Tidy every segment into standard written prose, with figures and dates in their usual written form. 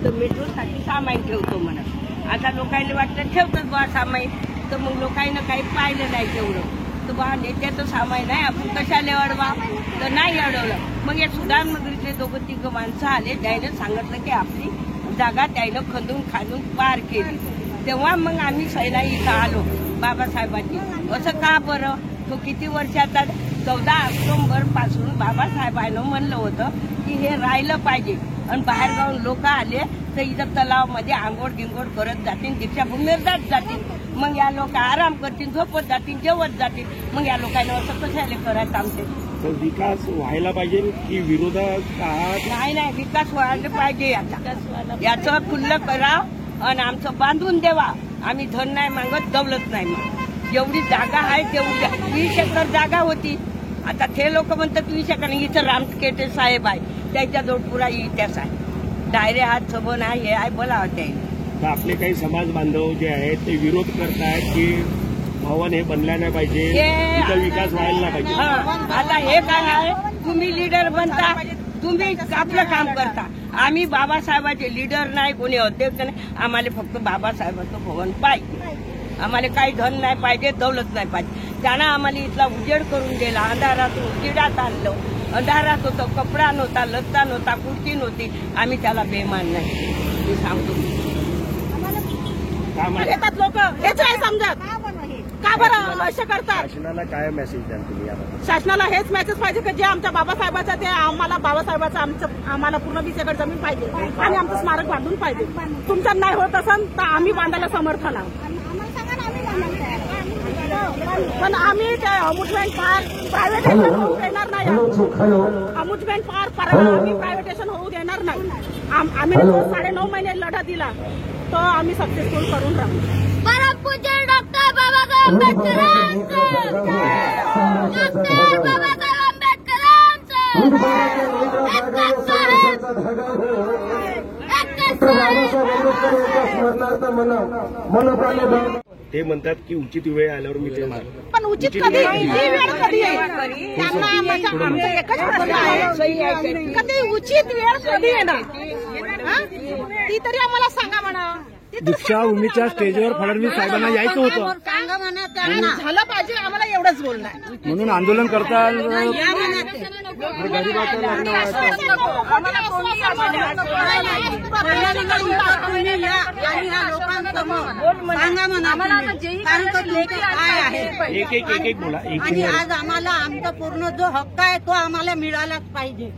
तर मेट्रोसाठी सामाईन ठेवतो म्हणा. आता लोकांना वाटतं ठेवतोच बा सामाईन, तर मग लोकांना काही पाहिलं नाही तेवढं. तर बा नेत्याचं सामाईन आहे, आपण कशाला अडवा, तर नाही अडवलं. मग या सुधानगरीतले 2-3 माणसं आले, त्यानं सांगितलं की आपली जागा त्यानं खंदून खांदून पार केली. तेव्हा मग आम्ही सैना इथं आलो बाबासाहेबांची. असं का बरं? तो किती वर्षाचा 14 ऑक्टोबर पासून बाबासाहेबांनं म्हणलं होतं की हे राहिलं पाहिजे. आणि बाहेरगावून लोक आले तर इथं तलावामध्ये आंघोळ गिंगोळ करत जातील, दीक्षाभूमीवर जात जातील. मग या लोक आराम करतील, झोपत जातील, जेवत जातील. मग या लोकांना असं कशाला करायचं आमचे? विकास व्हायला पाहिजे की विरोधात आहात? नाही, विकास व्हायला पाहिजे. याचं खुल्लं करा आणि आमचं बांधून देवा. आम्ही धन नाही मागत, दौलत नाही मागत. जेवढी जागा आहे तेवढी 20 एकर जागा होती. आता ते लोक म्हणतात 20 एकर. इथं रामकेटे साहेब आहे, त्याच्याजवळ पुरा इतिहास आहे. डायरे हात सबन आहे, हे आहे, बोला होते. आपले काही समाज बांधव जे आहेत ते विरोध करतायत की भवन हे बनल्या नाही पाहिजे, तिथं विकास व्हायला नाही पाहिजे. आता हे काय आहे, तुम्ही लीडर बनता, तुम्ही आपलं काम करता. आम्ही बाबासाहेबाचे लीडर नाही, कोणी अध्यक्ष नाही. आम्हाला फक्त बाबासाहेबांचं भवन पाहिजे. आम्हाला काही धन नाही पाहिजे, दौलत नाही पाहिजे. त्यानं आम्हाला इथला उजेड करून दिला. अंधारातून उजेडात आणलं. अंधारात होतं, कपडा नव्हता, लत्ता नव्हता, कुर्ती नव्हती. आम्ही त्याला बेमान नाही, मी सांगतो. येतात लोक, हेच आहे समजत. का बरं असं करतात? शासनाला काय मेसेज द्याल तुम्ही? शासनाला हेच मेसेज पाहिजे की जे आमच्या बाबासाहेबाचं ते आम्हाला बाबासाहेबाचं आम्हाला पूर्ण 20 एकर जमीन पाहिजे आणि आमचं स्मारक बांधून पाहिजे. तुमचं नाही होत असेल तर आम्ही बांधायला समर्थन आहोत. पण आम्ही अम्युजमेंट पार्क प्रायव्हेटेशन होऊ देणार नाही. अम्युजमेंट पार्क आम्ही प्रायव्हेटेशन होऊ देणार नाही. आम्ही 9.5 महिने लढा दिला तो आम्ही सक्सेसफुल करून राहू. परमपूज्य डॉक्टर बाबासाहेब आंबेडकरांचं, डॉक्टर बाबासाहेब आंबेडकरांचं. ते म्हणतात की उचित वेळ आल्यावर मी ते मारतो. पण उचित कधी वेळ कधी त्यांना आमचं एकच प्रश्न आहे, कधी उचित वेळ कधी येणार ती तरी आम्हाला सांगा म्हणा. दीक्षाभूमीच्या स्टेजवर फडणवीस साहेबांना यायचं होतं, झालं पाहिजे. आम्हाला एवढंच बोलणं आहे. म्हणून आंदोलन करता एक बोला. आणि आज आम्हाला आमचा पूर्ण जो हक्क आहे तो आम्हाला मिळालाच पाहिजे.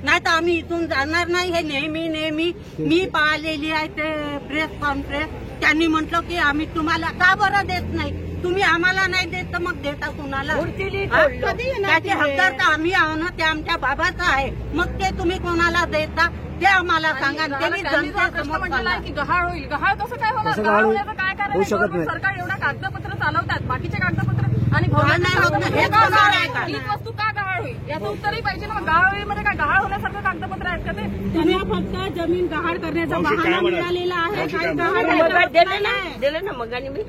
नाही तर आम्ही इथून जाणार नाही. हे नेहमी मी पाहिलेली आहे ते प्रेस कॉन्फरन्स. त्यांनी म्हटलं की आम्ही तुम्हाला का बरं देत नाही, तुम्ही आम्हाला नाही देत तर मग देता कुणाला? त्याचे हक्कदार तर आम्ही आहो ना, ते आमच्या बाबाचं आहे. मग ते तुम्ही कोणाला देता ते आम्हाला सांगा. त्यांनी की गहाळ होईल. गहाळ कसं काय होणार? गहाळ होण्याचं काय कारण? सरकार एवढा कागदपत्र चालवतात, बाकीचे कागदपत्र आणि हीच वस्तू का गहाळ होईल याचं उत्तरही पाहिजे ना. गहाळ होईल म्हणजे काय? गहाळ होण्यासारखं कागदपत्र आहेत का ते? तुम्ही फक्त जमीन गहाळ करण्याचा बहाणा मिळालेला आहे. दिलं ना मग. आणि मी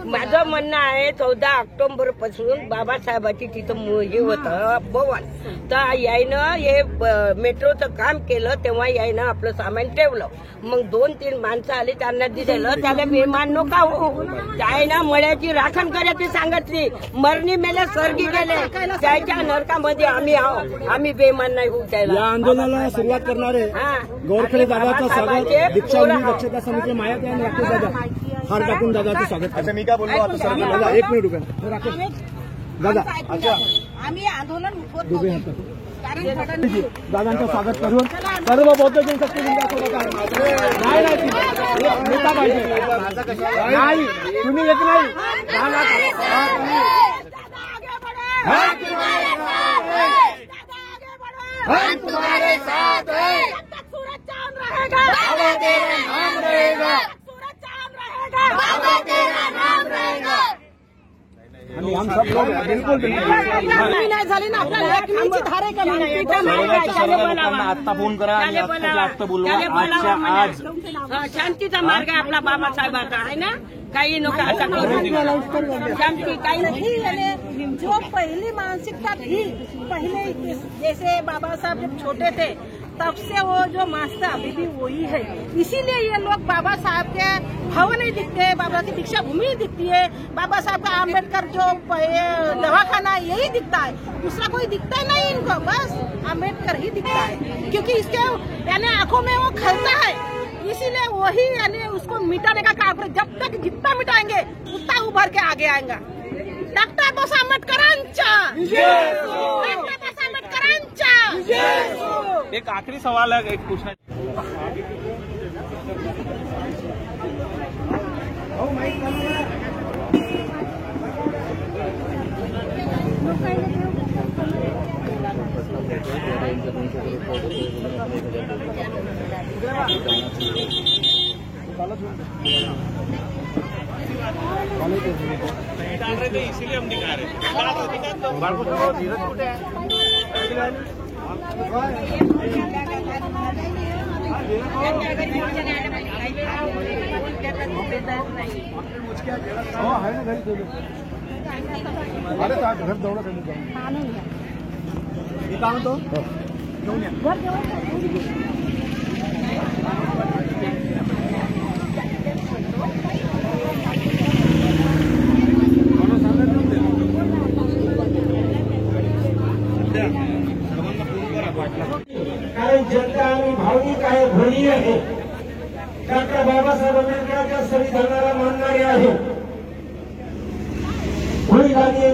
माझं म्हणणं आहे 14 ऑक्टोबर पासून बाबासाहेबांची तिथं हे होतं भवन, तर यायनं हे मेट्रोचं काम केलं. तेव्हा यायनं आपलं सामान ठेवलं. मग 2-3 माणसं आली, त्यांना दिलेलं. त्याला बेमान नका हो. त्यानं मळ्याची राखण करायची सांगितली. मरणी मेले, सर्गी गेले. त्याच्या नरकामध्ये आम्ही आहोत. आम्ही बेमान नाही होऊ त्याला. या आंदोलनाला सुरुवात करणारे गोरखले दादाचं स्वागत. दीक्षाभूमी दक्षता समिती माया आणि राकेश दादा हार टाकून दादाचं स्वागत. अच्छा, मी काय बोललो आता सर? दादा 1 मिनिट उभे राकेश दादा. अच्छा, आम्ही आंदोलन दादांचं स्वागत करून सर्व बौद्ध जनशक्ती नेता पाहिजे. नाही तुम्ही येत नाही. तुम्हारे साथ है, सूरज चांद रहेगा, बाबा तेरा नाम रहेगा, सूरज चांद रहेगा, बाबा तेरा नाम रहेगा. आणि हम सब लोग बिलकुल नाही झाली ना. आपल्या लेखणीची धारे कमी नाही. आत्ता फोन करा आणि आत्ता बोलवा. आज शांतीचा मार्ग आहे आपला बाबासाहेबाचा आहे ना. काही नको आता शांती काही नहीं. जो पहली मानसिकता थी, पहले जैसे बाबा साहब जब छोटे थे तब से वो जो मास्टर अभी भी वही है। इसीलिए ये लोग बाबा साहब के भवन नहीं दिखते, बाबा की दीक्षा भूमि दिखती है, बाबा साहब का आम्बेडकर जो दवाखाना है यही दिखता है, दूसरा कोई दिखता ही नहीं इनको, बस आम्बेडकर ही दिखता है। क्योंकि इसके यानी आंखों में वो खलता है, इसीलिए वही यानी उसको मिटाने का काम करे। जब तक जितना मिटाएंगे उतना उभर के आगे आएगा। डॉक्टर बाबासाहेब आंबेडकरांचा डॉक्टर बाबासाहेब आंबेडकरांचा। एक आखिरी सवाल है, एक पूछना डाल रहे थे इसीलिए हम दिखा रहे घर जवळ मी काय म्हणतो घेऊन या काही जनता आणि भावनिक आहे, भरी आहे, डॉक्टर बाबासाहेब आंबेडकरांच्या संविधानाला मानणारे आहे। होईल आणि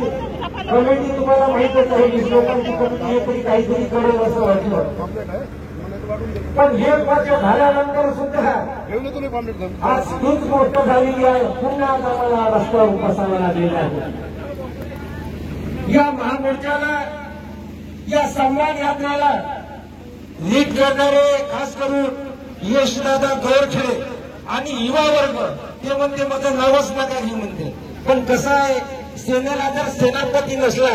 कमिटी तुम्हाला माहितच आहे, 20 लोकांची कमिटी आहे, तरी काहीतरी करेल असं वाटलं, पण हे वर्ष झाल्यानंतर सुद्धा आज तीच गोष्ट झालेली आहे, पुन्हा आम्हाला रस्त्यावर बसावं लागलेलं आहे। या महामोर्चाला, या सन्मान यात्रेला लीड करणारे खास करून यशदादा गोरठे आणि युवा वर्ग, ते म्हणते माझं नावच नका घेऊ म्हणते, पण कसं आहे, सेनेला जर सेनापती नसला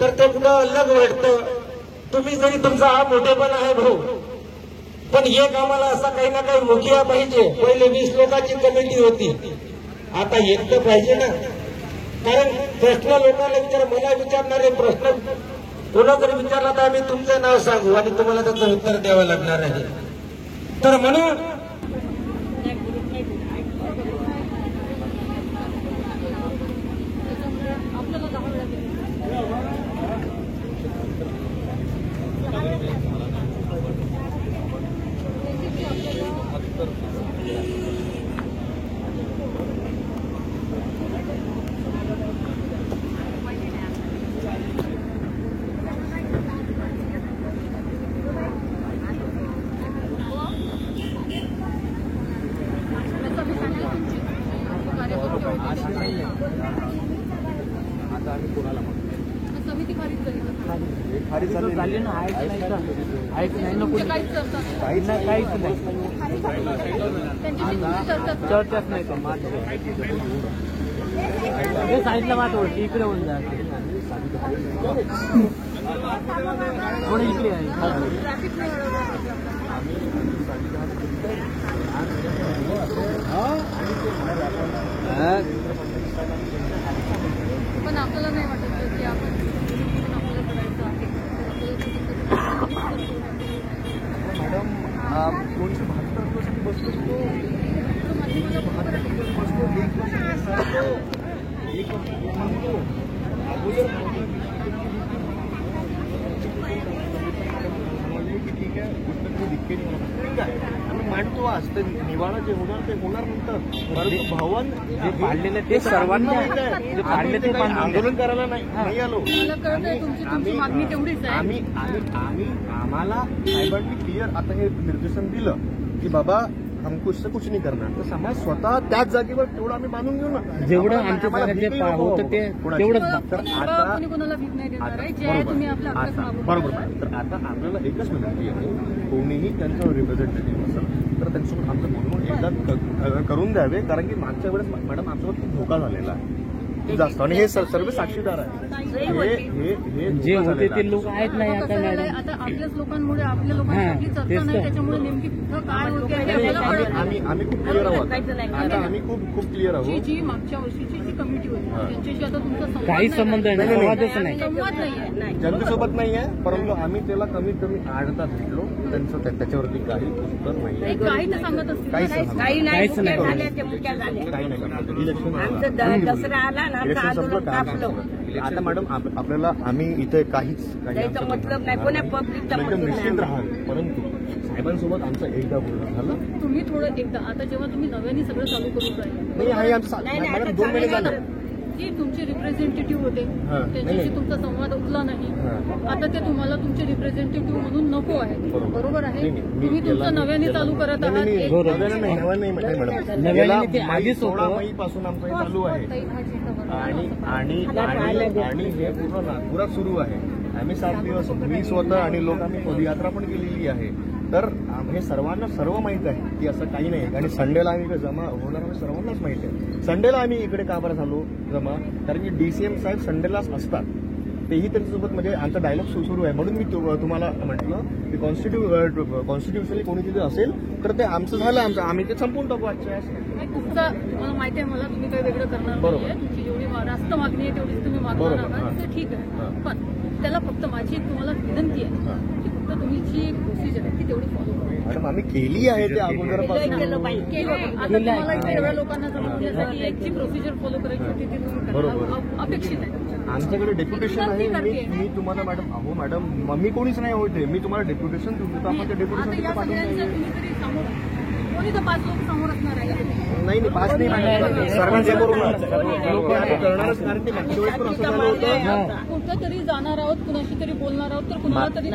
तर ते कुठं अलग वाटतं। तुम्ही जरी तुमचा हा मोठेपणा आहे भाऊ, पण एक आम्हाला असा काही ना काही मुखिया पाहिजे। पहिले 20 लोकांची कमिटी होती, आता एक तर पाहिजे ना, कारण प्रश्न लोकांना विचार, मला विचारणारे प्रश्न कोणा जरी विचारला तर आम्ही तुमचं नाव सांगू आणि तुम्हाला त्याचं उत्तर द्यावं लागणार आहे। तर म्हणून समिती खारीज झाली ना, ऐक नाही ना, कोणी काही नाही, काहीच नाही, चर्चाच नाही का सांगितलं माझं ओळखी इकडे होऊन जा, कोणी इकडे आहे। पण आपल्याला नाही वाटत की आपण आपल्याला करायचं आहे। मॅडम 272 बसतो, ठीक आहे, ठीक आहे, आम्ही मांडतो आज, ते निवाडा जे होणार ते होणार नंतर, परंतु भवन जे पाडलेले ते सर्वांना माहिती आहे, जे पाडले ते आंदोलन करायला नाही आलो, मला कळत आहे तुमची मागणी तेवढीच आहे। आम्ही आम्हाला साहेबांनी क्लिअर आता हे निर्देशन दिलं की बाबा हमको इससे कुछ नहीं करणार, तर समाज स्वतः त्याच जागेवर तेवढं आम्ही बांधून घेऊ ना, जेवढं आमच्या जे होतं ते तेवढंच। तर आता कोणाला भीक नाही देणार आहे, जे आहे तुम्ही आपल्या हक्कात मागू। बरोबर, तर आता आपल्याला एकच विनंती आहे, कोणीही त्यांचं रिप्रेझेंटेटिव्ह असेल तर त्यांच्यासोबत आमचं बोलणं एकदा करून द्यावे, कारण की मागच्या वेळेस मॅडम आमच्यासोबत खूप धोका झालेला आहे जास्त, आणि हे सर्व साक्षीदार आहे, हे जे होते ते लोक आहेत नाही आता आपल्याच लोकांमुळे, आपल्या लोकांची आपली चर्चा नाही, त्याच्यामुळे नेमकी कुठं काय होते आम्ही खूप क्लिअर आहोत. आता आम्ही खूप क्लिअर आहोत. जी मागच्या वर्षीची जी कमिटी होती त्यांच्याशी आता तुमचा काही संबंध नाही, संवादच नाही. संवाद नाहीये. जनतेसोबत नाहीये, परंतु आम्ही त्याला कमीत कमी 8 तास भेटलो. त्यांचं त्याच्यावरती काही उत्तर नाही. काही तर सांगत असतील काही काही नाही, मुक्या झाल्या ते मुक्या झाल्या. काही नाही. इलेक्शन आमचं दसरा आला ना, आमचं आंदोलन कापलं. आता मॅडम आपल्याला आम्ही इथे काहीच त्याचा मतलब नाही, कोण्या पब्लिकचा एकदम मतलब निश्चिंत नाही. राहाल. परंतु साहेबांसोबत आमचं एकदा बोलणं झालं. तुम्ही थोडं एकदा आता जेव्हा तुम्ही नव्याने सगळं चालू करून राहिले नाही आहे आमचं. नाही, नाही, मॅडम आता 2 महिने चांगलं झाले. जी तुमचे रिप्रेझेंटेटिव्ह होते त्यांच्याशी तुमचा संवाद उठला नाही. आता ते तुम्हाला तुमचे रिप्रेझेंटेटिव्ह म्हणून नको आहे. बरोबर आहे. तुम्ही तुमचं नव्याने चालू करत आहात. नव्याने आधी 16 मे पासून आमचं हे चालू आहे आणि हे पूर्ण नागपुरात सुरू आहे. आम्ही 7 दिवस मी स्वतः आणि लोक आम्ही पदयात्रा पण केलेली आहे. तर हे सर्व माहित आहे की असं काही नाही. आणि संडेला आम्ही इकडे जमा होणार आम्ही सर्वांनाच माहिती आहे. संडेला आम्ही इकडे का बरं झालो जमा, कारण की DCM साहेब संडेलाच असतात. तेही त्यांच्यासोबत म्हणजे आमचा डायलॉग सुरू आहे. म्हणून मी तुम्हाला म्हटलं की कॉन्स्टिट्युशनली कोणी तिथे असेल तर ते आमचं झालं, आम्ही ते संपून टाकू आजच्या. तुमचा मला माहिती आहे, मला तुम्ही काही वेगळं करणार नाहीये. तुमची जेवढी रास्त मागणी आहे तेवढीच तुम्ही मागणार आहात, ते ठीक आहे. पण त्याला फक्त माझी एक तुम्हाला विनंती आहे की फक्त तुमची एक प्रोसिजर आहे ती तेवढी फॉलो करा. मॅडम आम्ही केली आहे ते अगोदरपासून. आता तुम्हाला इथे एवढ्या लोकांना जमवण्यासाठी एकची प्रोसिजर फॉलो करायची होती ती तुम्ही करणं अपेक्षित आहे. आमच्याकडे डेप्युटेशन आहे. मी तुम्हाला मॅडम अहो मॅडम मी कोणीच नाही होते. मी तुम्हाला डेप्युटेशन देऊ तर आपण ते डेप्युटेशन पाठवून कोणी तर 5 लोक समोर असणार आहे. नाही 5 नाही मॅडम, सर्वांचे करणारच. कारण ते मागच्या वेळेस पण असं झालं होतं. कुठं तरी जाणार आहोत, कुणाशी तरी बोलणार आहोत, तर कुणाला तरी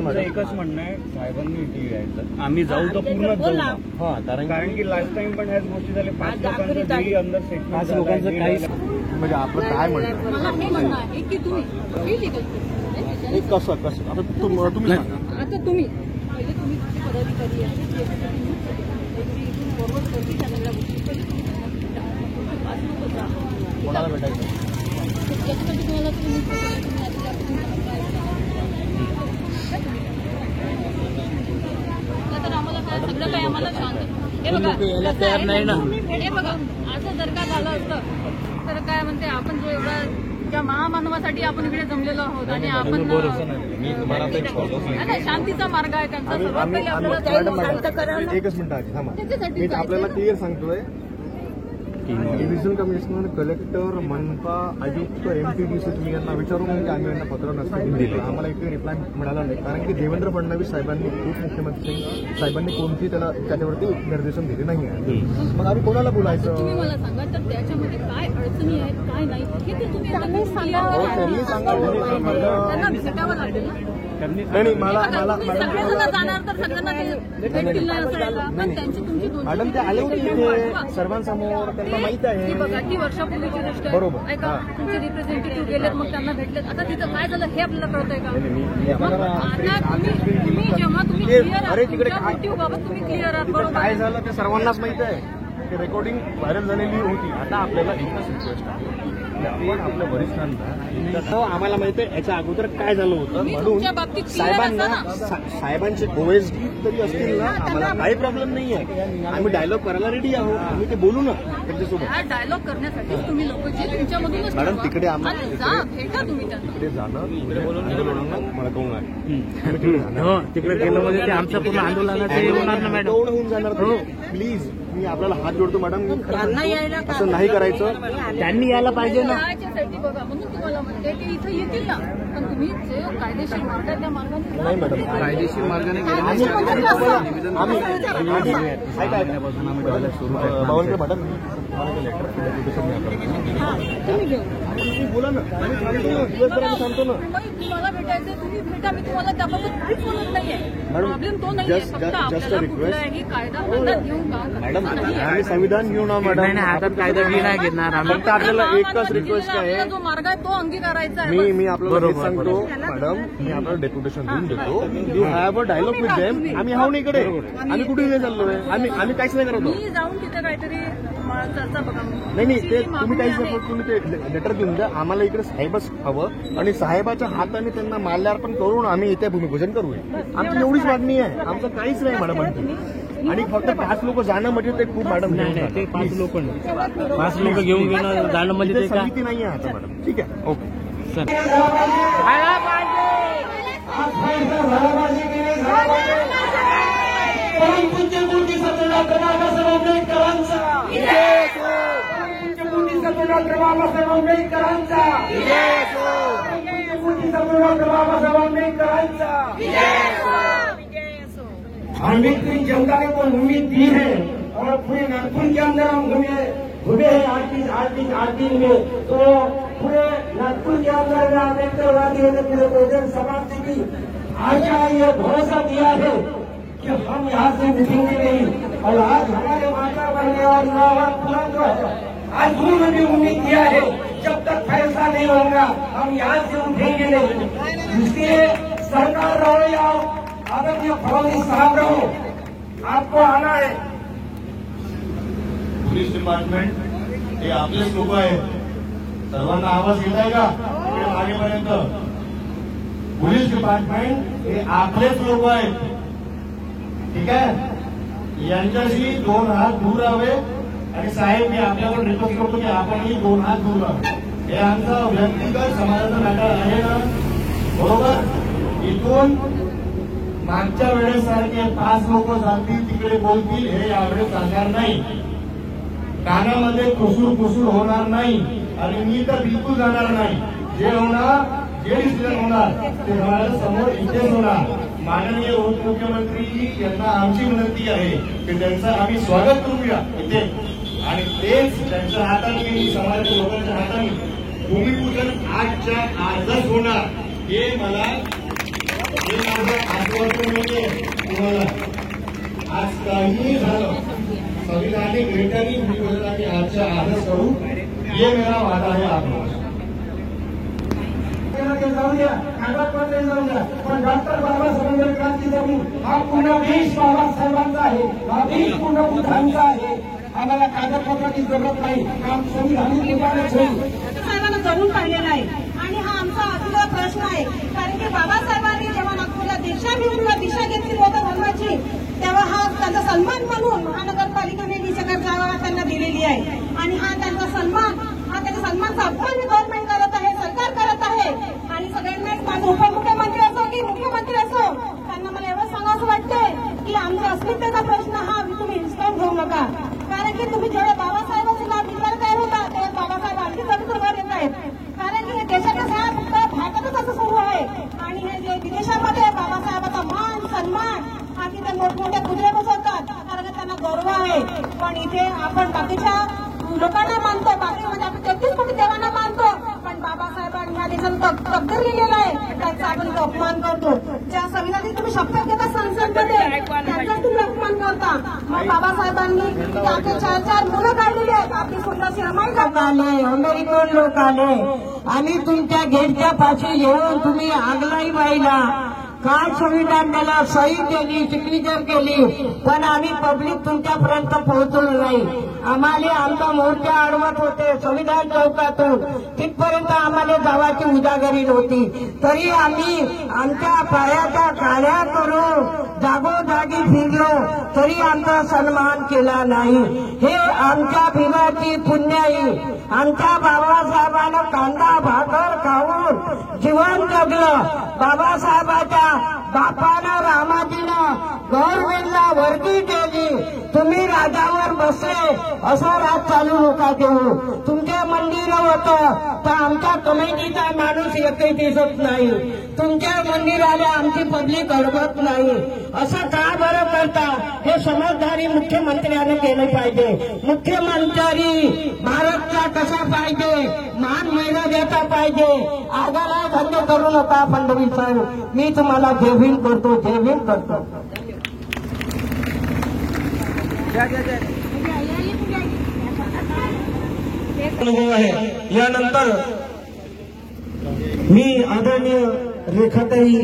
माझं एकच म्हणणं आहे, साहेबांनी इथे यायचं. आम्ही जाऊ तर पूर्ण जाऊ. कारण की लास्ट टाइम पण ह्याच गोष्टी झाल्या. 5 लोकांचं काही म्हणजे आपलं काय म्हणणं मला हे म्हणणं आहे की तुम्ही कसं आता तुम्ही सांगा. आता तुम्ही पहिले तुम्ही पदाधिकारी आहे फॉरवर्ड करतील त्या सगळ्या गोष्टी. पहिले तुम्ही 5 लोक जा. कोणाला भेटायचं त्याच्यासाठी तुम्हाला तर आम्हाला काय सगळं काय आम्हाला शांत. हे बघा असं जर का झालं असतं तर काय म्हणते आपण जो एवढा त्या महामानवासाठी आपण इकडे जमलेलो आहोत आणि आपण शांतीचा मार्ग आहे त्यांचा. सर्वात पहिले आपल्याला एकच मिनिट आहे थांबा. मी आपल्याला क्लिअर सांगतोय डिव्हिजन कमिशनर, कलेक्टर, मनपा, आयुक्त, MTDC तुम्ही यांना विचारून की आम्ही यांना पत्र नसतं दिलं. आम्हाला इथे रिप्लाय मिळाला नाही. कारण की देवेंद्र फडणवीस साहेबांनी उपमुख्यमंत्री साहेबांनी कोणती त्याच्यावरती निर्देशन दिले नाही आहे. मग आम्ही कोणाला बोलायचं. तुम्ही मला सांगा तर त्याच्यामध्ये काय अडचणी आहेत काय नाही हे ते तुम्ही त्यांनी सांगा. त्यांना भेटावं लागेल ना. नाही मला सगळेजण जाणार तर सगळ्यांना भेटतील नाही असं आहे का. पण त्यांची तुमची मॅडम ते आले होते इथे सर्वांसमोर, त्यांना माहित आहे. बघा ती वर्षापूर्वीची गोष्ट आहे. बरोबर. ऐका तुमचे रिप्रेझेंटेटिव्ह गेलेत मग त्यांना भेटलेत. आता तिथं काय झालं हे आपल्याला कळतंय का. आता तुम्ही जेव्हा तुम्ही क्लिअर आहात मोटिव्हबाबत तुम्ही क्लिअर आहात. बरोबर काय झालं ते सर्वांनाच माहित आहे. ते रेकॉर्डिंग व्हायरल झालेली होती. आता आपल्याला एकच रिक्वेस्ट आहे आपण आपल्या वरिष्ठांना आम्हाला माहिती आहे याच्या अगोदर काय झालं होतं. म्हणून साहेबांचे OSD तरी असतील ना, आम्हाला काही प्रॉब्लेम नाही आहे. आम्ही डायलॉग करायला रेडी आहोत. आम्ही ते बोलू ना त्यांच्यासोबत. डायलॉग करण्यासाठी तुम्ही लोक जे तुमच्यामधूनच मॅडम तिकडे भेटा तुम्ही त्यांना. तिकडे जाणं मला कळून आहे. तिकडे गेलं म्हणजे ते आमचं पूर्ण आंदोलनाचं होणार ना मॅडम. होऊन जाणार. प्लीज मी आपल्याला हात जोडतो मॅडम. असं नाही करायचं. त्यांनी यायला पाहिजे ना. बघा म्हणून तुम्हाला म्हणते की इथं येतील ना, पण तुम्ही जे कायदेशीर मार्ग आहे त्या मार्गाने नाही मॅडम. कायदेशीर मार्गाने बोला ना. सांगतो ना तुम्हाला भेटायचं तुम्ही भेटा. मी तुम्हाला त्याबाबत काहीच बोलत नाहीये. प्रॉब्लेम तो नाहीये. फक्त आपल्याला कुठलाही कायदा हातात घेऊन मॅडम आम्ही संविधान घेऊन मॅडम हातात कायदा नाही घेणार. फक्त आपल्याला एकच रिक्वेस्ट आपल्याला जो मार्ग आहे तो अंगीकारायचा आहे. मी आपल्याला हेच सांगतो मॅडम, मी आपल्याला डेप्युटेशन देऊन देतो. You have a dialogue with them. आम्ही हाव नाही इकडे, आम्ही कुठे नाही चाललोय, आम्ही काहीच नाही करतो. मी जाऊन तिथे काहीतरी चर्चा बघा. नाही ते तुम्ही तुम्ही ते लेटर देऊन द्या आम्हाला. इकडे साहेबच हवं आणि साहेबाच्या हाताने त्यांना माल्यार्पण करून आम्ही इथे भूमिपूजन करूया. आमची एवढीच मागणी आहे, आमचं काहीच नाही मॅडम. आणि फक्त 5 लोक जाणं म्हणजे ते खूप मॅडम. ते 5 लोक घेऊन जाणं म्हणजे ते समिती नाही आहे आता मॅडम. ठीक आहे, ओके सर. डॉक्टर बाबासाहेब आंबेडकरांचा डॉक्टर बाबासाहेब आंबेडकरांचा डॉक्टर बाबासाहेब आंबेडकरांचा. आंबेडकरी जनता ने कोई उम्मीद दी है और पूरे नागपुर के अंदर हम घूमे हैं 8 दिन में. तो पूरे नागपुर के अंदर अम्बेडकरवादियों ने पूरे बहुजन समाज से भी आशा ये भरोसा दिया है कि हम यहाँ से उठेंगे नहीं. और आज हमारे माता बहने और नौजवान जो है आज उन्होंने भी उम्मीद किया है जब तक फैसला नहीं होगा हम यहाँ से उठेंगे नहीं. इसलिए सरकार रहो या आदरणीय फडणवीस साहब रहो, आपको आना है. पोलीस डिपार्टमेंट हे आपलेच लोक आहेत. सर्वांना आवाज येत आहे का मागेपर्यंत? पोलीस डिपार्टमेंट हे आपलेच लोक आहेत. ठीक आहे, यांच्याशी 2 हात दूर राहावे. आणि साहेब मी आपल्याकडून रिक्वेस्ट करतो की आपणही 2 हात दूर राहावे. हे आमचा व्यक्तिगत समाजाचा मॅटर आहे ना, बरोबर? इथून मागच्या वेळेसारखे 5 लोक जातील तिकडे बोलतील हे यावेळेस चालणार नाही. कानामध्ये कुसूर होणार नाही. आणि मी तर बिलकुल जाणार नाही. जे होणार, जे डिसिजन होणार ते समाजा समोर इथेच होणार. माननीय उपमुख्यमंत्री यांना आमची विनंती आहे की त्यांचं आम्ही स्वागत करूया इथे. आणि तेच त्यांच्या हाताने, समाजाच्या लोकांच्या हाताने भूमिपूजन आजच्या आजच होणार हे मला माझं आश्वासन मिळते तुम्हाला. आज काहीही झालं संविधानिक रित्याने भूमिपूजन आम्ही आजच्या आजच करू, हे मेरा वादा आहे आपल्याला. जाऊ द्या, कागदपत्र जाऊ द्या, पण डॉक्टर बाबासाहेब आंबेडकरांची जमीन हा पूर्ण देश बाबासाहेबांचा आहे, हा देश पूर्ण बुद्धांचा आहे. आम्हाला कागदपत्राची जरूरत नाही, काम संविधानिक रूपानेच होईल. साहेबांना जरूर पाहिलेला आहे आणि हा आमचा अधुरा प्रश्न आहे. कारण की बाबासाहेबांनी जेव्हा नागपूरला दिशा घेतली होती धर्माची, तेव्हा हा त्यांचा सन्मान म्हणून महानगरपालिकेने 20,000 जागा त्यांना दिलेली आहे. आणि हा त्यांचा सन्मानचा अपमान गव्हर्नमेंट करत आहे, सरकार करत आहे. आणि सगळ्यांनाच माझं उपमुख्यमंत्री असो की मुख्यमंत्री असो, त्यांना मला एवढं सांगावं वाटतंय की आमच्या अस्मितेचा प्रश्न हा तुम्ही हिसकावून घेऊ नका. कारण की तुम्ही जेवढे बाबासाहेबांचे नाव विचार काय होता तेव्हा बाबासाहेब आणखी चढ येत आहेत. कारण की हे देशाच्या सगळ्या फक्त भारतातच असं सुरू आहे. आणि हे जे विदेशामध्ये बाबासाहेबांचा मान सन्मान हा तिथे मोठमोठ्या कुत्रे बसवतात कारण की त्यांना गर्व आहे. पण इथे आपण बाकीच्या लोकांना मानतो, बाकी म्हणजे आपण 33 कोटी देवांना मानतो, पण बाबासाहेबांनी ह्या देशात तब्दील लिहिलेला आहे त्याचा आपण अपमान करतो. ज्या संविधानात तुम्ही शपथ घेता संसदमध्ये त्यांचा तुम्ही अपमान करता. मग बाबासाहेबांनी आपले 4 मुलं काढलेली आहेत. आपली सुंदरशी रमाई आले, अमेरिकन लोक आले आणि तुमच्या गेटच्या पाशी येऊन तुम्ही आगलाई वाहिला. काल संविधान मला सही केली, सिग्नेचर केली, पण आम्ही पब्लिक तुमच्यापर्यंत पोहोचलो नाही. आम्हाला आमचा मोर्चा अडवत होते संविधान चौकातून, तिथपर्यंत आम्हाला जावाची उजागरी नव्हती. तरी आम्ही आमच्या पायाच्या काळ्या करून जागोजागी फिरलो, तरी आमचा सन्मान केला नाही. हे आमच्या भीमाची पुण्याई. आमच्या बाबासाहेबांना कांदा भाकर खाऊन जीवन जगलं. बाबासाहेबाच्या बापानं रामाजीनं गव्हर्नमेंटला वर्दी केली. तुम्ही राजावर बसले असा राज चालू नका देऊ. तुमचे मंदिर होतं तर आमच्या कमिटीचा माणूस एकही दिसत नाही. तुमच्या मंदिराला आमची पब्लिक अडवत नाही. असं का बरं करता? हे समजदारी मुख्यमंत्र्याने केलं पाहिजे. मुख्यमंत्री भारतचा कसा पाहिजे, मान महिला देता पाहिजे. आगाला धंदे करू नका फडणवीस साहेब. मी तुम्हाला जय भीम करतो, जय भीम करतो. अनुभव आहे। यानंतर मी आदरणीय रेखाताई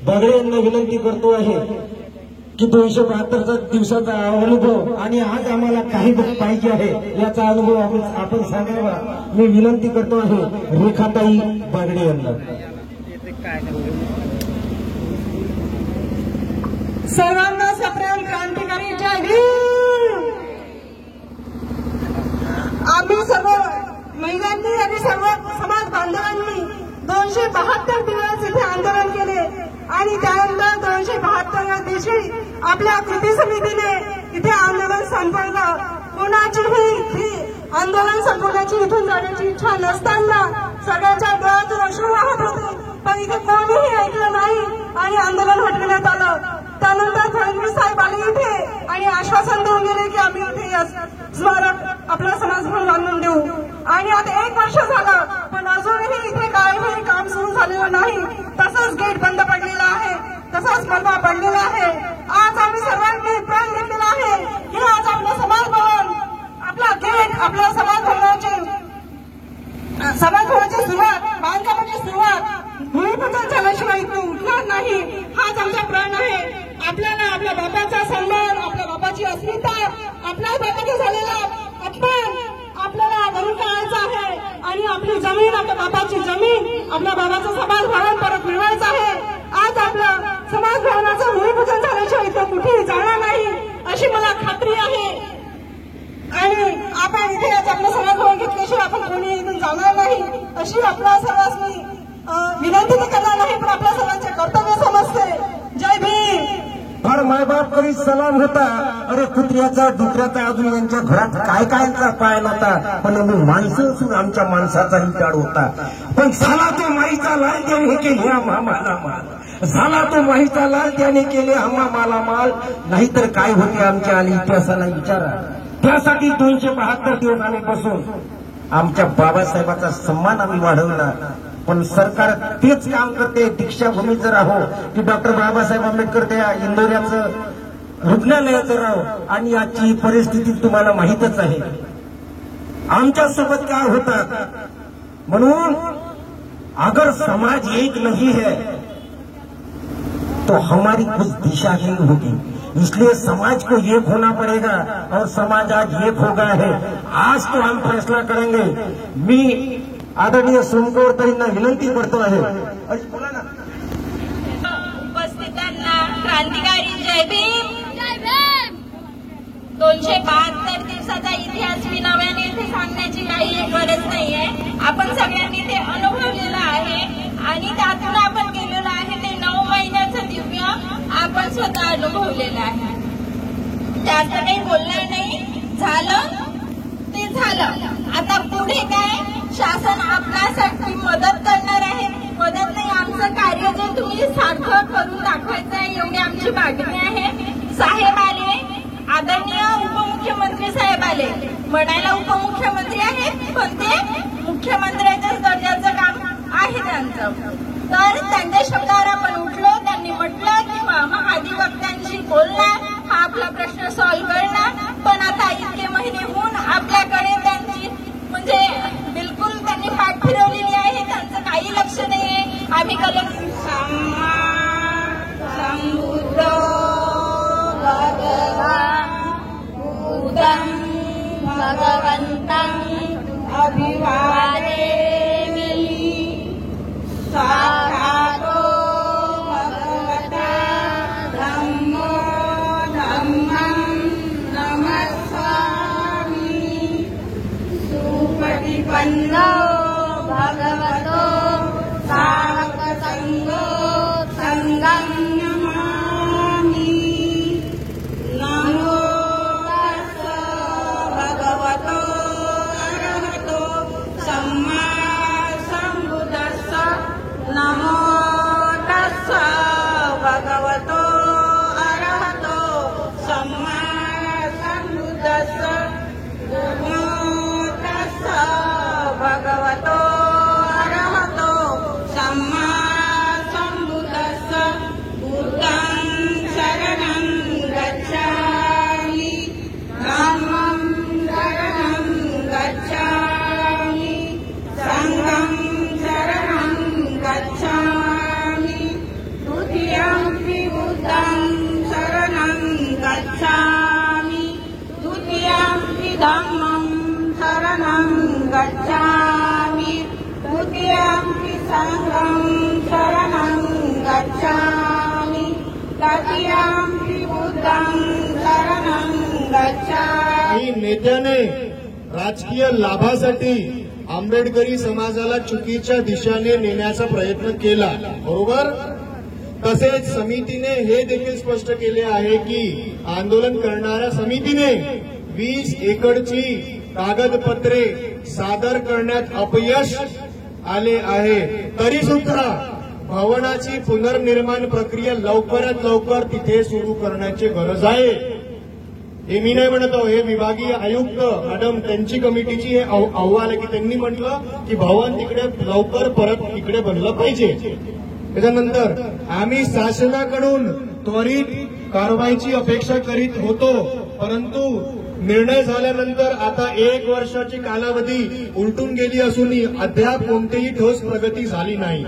बागडे यांना विनंती करतो आहे की 272 दिवसाचा अनुभव आणि आज आम्हाला काही पाहिजे आहे याचा अनुभव आपण सांगावा मी विनंती करतो आहे रेखाताई बागडे यांना। सर्वांना सप्रेम क्रांतिकारी जय भीम। आम्ही सर्व महिलांनी आणि सर्व समाज बांधवांनी 272 दिवस इथे आंदोलन केले आणि त्यानंतर 272व्या दिवशी आपल्या कृती समितीने इथे आंदोलन संपवलं। कोणाचीही इथे आंदोलन संपवण्याची इथून जाण्याची इच्छा नसताना सगळ्यांच्या डोळ्यातून अश्रू वाहत होते, पण इथे कोणीही ऐकलं नाही आणि आंदोलन हटवण्यात आलं। त्यानंतर फडणवीस साहेब आले इथे आणि आश्वासन देऊन गेले की आम्ही इथे स्मारक आपला समाजभवन बांधून देऊ आणि आता 1 वर्ष झालं पण अजूनही इथे काहीही काम सुरू झालेलं नाही। तसंच गेट बंद पडलेला आहे, तसाच मलबा पडलेला आहे। आज आम्ही सर्वांनी प्रण घेतलेला आहे की आज आपलं समाजभवन आपला गेट आपल्या समाजभवनाची सुरुवात बांधकामाची सुरुवात भूमिपूजन झाल्याशिवाय इथून उठणार नाही हाच आमचा प्रण आहे। आपल्याला आपल्या बापाचा सन्मान आपल्या बापाची अस्मिता आपल्या बापाचा झालेला अपमान आपल्याला भरून काढायचा आहे आणि आपली जमीन आपल्या बापाची जमीन आपल्या बाबाचं समाजभवन परत मिळवायचं आहे। आज आपलं समाजभवनाचं भूमिपूजन झाल्याशिवाय इथं कुठेही जाणार नाही अशी मला खात्री आहे आणि आपण इथे आज आपलं समाजभवन घेतल्याशिवाय आपण कोणी इथून जाणार नाही अशी आपल्या सर्वांनी विनंती तर करणार नाही पण आपल्या सर्वांचे कर्तव्य समजते। जय भीम। फार मायबाप कधी सलाम होता, अरे कुत्र्याचा डुकऱ्याचा अजून यांच्या घरात काय कायचा पाय नव्हता, पण मी माणसं असून आमच्या माणसाचाही टाळ होता। पण झाला तो माईचा लाल त्याने केले आम्हाला माल, झाला तो माईचा लाल त्याने केले आम्हाला माल, नाहीतर काय होते आमच्या आणि इतिहासाला विचारा। त्यासाठी 272 दिवस आम्ही बसून आमच्या बाबासाहेबाचा सन्मान आम्ही वाढवला, पण सरकार तेच काम करते। दीक्षाभूमीचं राहो की डॉक्टर बाबासाहेब आंबेडकर त्या इंदोऱ्याचं रुग्णालयाचं राहो आणि आजची परिस्थिती तुम्हाला माहीतच आहे आमच्या सोबत काय होतात। म्हणून अगर समाज एक नहीं है तो हमारी कुछ दिशाहीन होगी, इसलिए समाज को एक होना पड़ेगा और समाज आज एक हो गया है। आज तो हम फैसला करेंगे। मी आदरणीय सोमकोरताईंना विनंती करतो आहे बोला ना। उपस्थितांना क्रांतिकारी जय भीम। 272 दिवसाचा इतिहास मी नव्याने इथे सांगण्याची काही गरज नाहीये, आपण सगळ्यांनी ते अनुभवलेलं आहे आणि त्यातून आपण गेलेलो आहे। ते 9 महिन्याचं दिव्य आपण स्वतः अनुभवलेलं आहे। जास्त काही बोलणार नाही, झालं ते झालं। आता पुढे काय शासन आपल्यासाठी मदत करणार आहे, मदत नाही आमचं कार्य जे तुम्ही सारखं करून दाखवायचं आहे एवढी आमची मागणी आहे। साहेब आले, आदरणीय उपमुख्यमंत्री साहेब आले, म्हणायला उपमुख्यमंत्री आहेत पण ते मुख्यमंत्र्यांच्या दर्जाचं काम आहे त्यांचं, तर त्यांच्या शब्दावर आपण उठलो। त्यांनी म्हटलं की महाधिवक्त्यांशी बोलणार, हा आपला प्रश्न सॉल्व्ह करणार, पण आता इतके महिने होऊन आपल्याकडे त्यांची म्हणजे बिलकुल त्यांनी पाठ फिरवलेली आहे, त्यांचं काही लक्ष नाहीये। आम्ही कलम संबुद्ध भगवंतं अभिवादेमि साक्षातो भगवता धम्मो काही नेत्याने राजकीय लाभासाठी आंबेडकरी समाजाला चुकीच्या दिशेने नेण्याचा प्रयत्न केला, बरोबर. तसेच समितीने हे देखील स्पष्ट केले आहे की आंदोलन करणाऱ्या समितीने 20 एकरची कागदपत्रे सादर करण्यात अपयश आले आहे, तरी सुद्धा भवनाची पुनर्निर्माण प्रक्रिया लवकरात लवकर तिथे सुरू करण्याची गरज आहे. हे मी नाही म्हणत आहो, हे विभागीय आयुक्त मॅडम त्यांची कमिटीची हे अहवाल आहे की त्यांनी म्हटलं की भवन तिकडे लवकर परत इकडे बनलं पाहिजे. त्याच्यानंतर आम्ही शासनाकडून त्वरित कारवाईची अपेक्षा करीत होतो, परंतु निर्णय झाल्यानंतर आता 1 वर्षाची कालावधी उलटून गेली असूनही अद्याप कोणतीही ठोस प्रगती झाली नाही.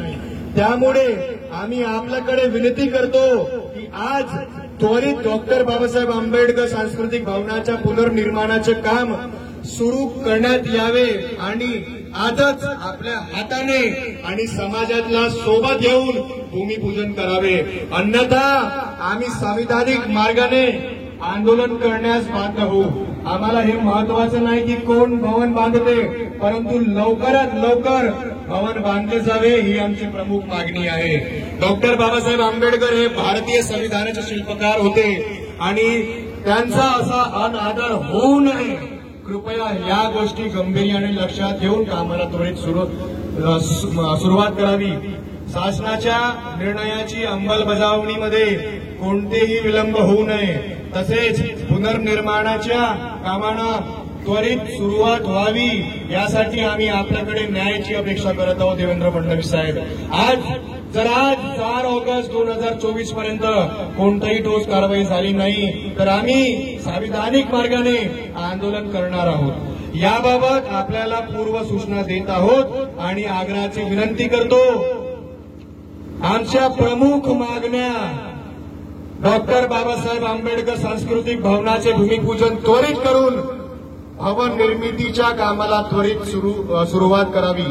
त्यामुळे आम्ही आपल्याकडे विनंती करतो की आज त्वरित डॉक्टर बाबासाहेब आंबेडकर सांस्कृतिक भवनाच्या पुनर्निर्माणाचे काम सुरू करण्यात यावे आणि आजच आपल्या हाताने आणि समाजातला सोबत घेऊन भूमिपूजन करावे. अन्यथा आम्ही संविधानिक मार्गाने आंदोलन करण्यास बाध्य होऊ. आम्हाला हे महत्वाचं नाही की कोण भवन बांधते, परंतु लवकरात लवकर भवन बांधले जावे ही आमची प्रमुख मागणी आहे. डॉक्टर बाबासाहेब आंबेडकर हे भारतीय संविधानाचे शिल्पकार होते आणि त्यांचा असा अनादर होऊ नये. कृपया या गोष्टी गंभीर्याने लक्षात घेऊन कामाला त्वरित सुरुवात करावी. शासनाच्या निर्णयाची अंमलबजावणीमध्ये कोणतेही विलंब होऊ नये. तसेच पुनर्निर्माणाच्या कामांना त्वरित सुरुवात व्हावी यासाठी आम्ही आपल्याकडे न्यायाची अपेक्षा करत आहोत. देवेंद्र फडणवीस साहेब, आज 4 ऑगस्ट 2024 पर्यंत कोणतीही ठोस कारवाई झाली नाही तर आम्ही संविधानिक मार्गाने आंदोलन करणार आहोत. याबाबत आपल्याला पूर्व सूचना देत आहोत आणि आग्रहाची विनंती करतो. आमच्या प्रमुख मागण्या डॉक्टर बाबासाहेब आंबेडकर सांस्कृतिक भवनाचे भूमिपूजन त्वरित करून भवन निर्मितीच्या कामाला त्वरित सुरुवात करावी.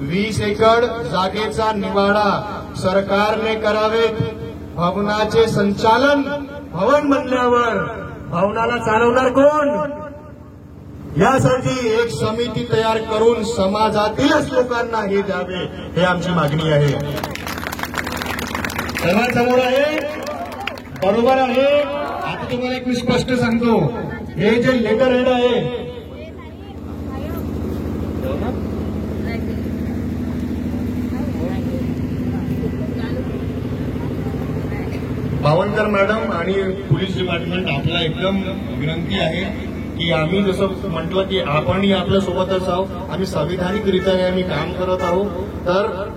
20 एकर जागेचा निवाडा सरकारने करावेत. भवनाचे संचालन भवन बनल्यावर भवनाला चालवणार कोण यासाठी एक समिती तयार करून समाजातीलच लोकांना हे द्यावे, हे आमची मागणी आहे. सर्वांसमोर आहे, बरोबर आहे. आता तुम्हाला एक मी स्पष्ट सांगतो, हे जे लेटर हेड आहे बावनकर मॅडम आणि पोलीस डिपार्टमेंट, आपला एकदम विनंती आहे की आम्ही जसं म्हटलं की आपणही आपल्या सोबतच आहोत, आम्ही संविधानिकरित्या आम्ही काम करत आहोत. तर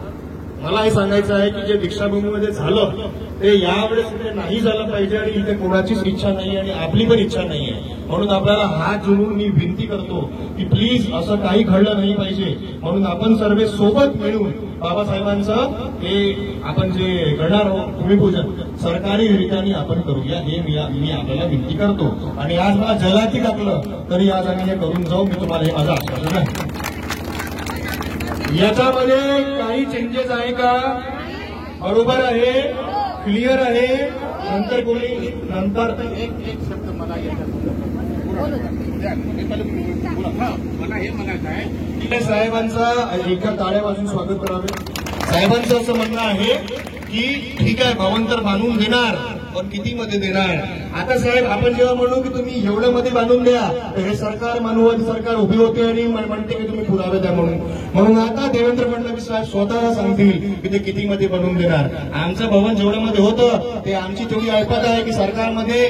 मला हे सांगायचं आहे की जे दीक्षाभूमीमध्ये झालं ते यावेळेस इथे नाही झालं पाहिजे आणि इथे कोणाचीच इच्छा नाही आणि आपली पण इच्छा नाही आहे. म्हणून आपल्याला हात जोडून मी विनंती करतो की प्लीज असं काही घडलं नाही पाहिजे. म्हणून आपण सर्व सोबत मिळून बाबासाहेबांचं हे आपण जे करणार आहोत भूमिपूजन सरकारी रीत्याने आपण करूया, हे मी आपल्याला विनंती करतो. आणि आज मला जलाची टाकलं तरी आज आम्ही हे करून जाऊ. मी तुम्हाला हे माझं आश्वासन आहे. याच्यामध्ये काही चेंजेस आहे का? बरोबर आहे, क्लिअर आहे. नंतर कोणी नंतर एक शब्द मला साहेबांचा एका टाळ्या वाजून स्वागत करावे. साहेबांचं असं म्हणणं आहे की ठीक आहे भवन तर बांधून देणार, पण किती मध्ये देणार? आता साहेब आपण जेव्हा म्हणू की तुम्ही एवढं मध्ये बांधून द्या तर हे सरकार मानववादी सरकार उभी होते आणि म्हणते की तुम्ही पुरावे द्या म्हणून आता देवेंद्र फडणवीस साहेब स्वतः सांगतील की ते किती मध्ये बनवून देणार. आमचं भवन जेवढं मध्ये होतं ते आमची तेवढी अल्पता आहे की सरकारमध्ये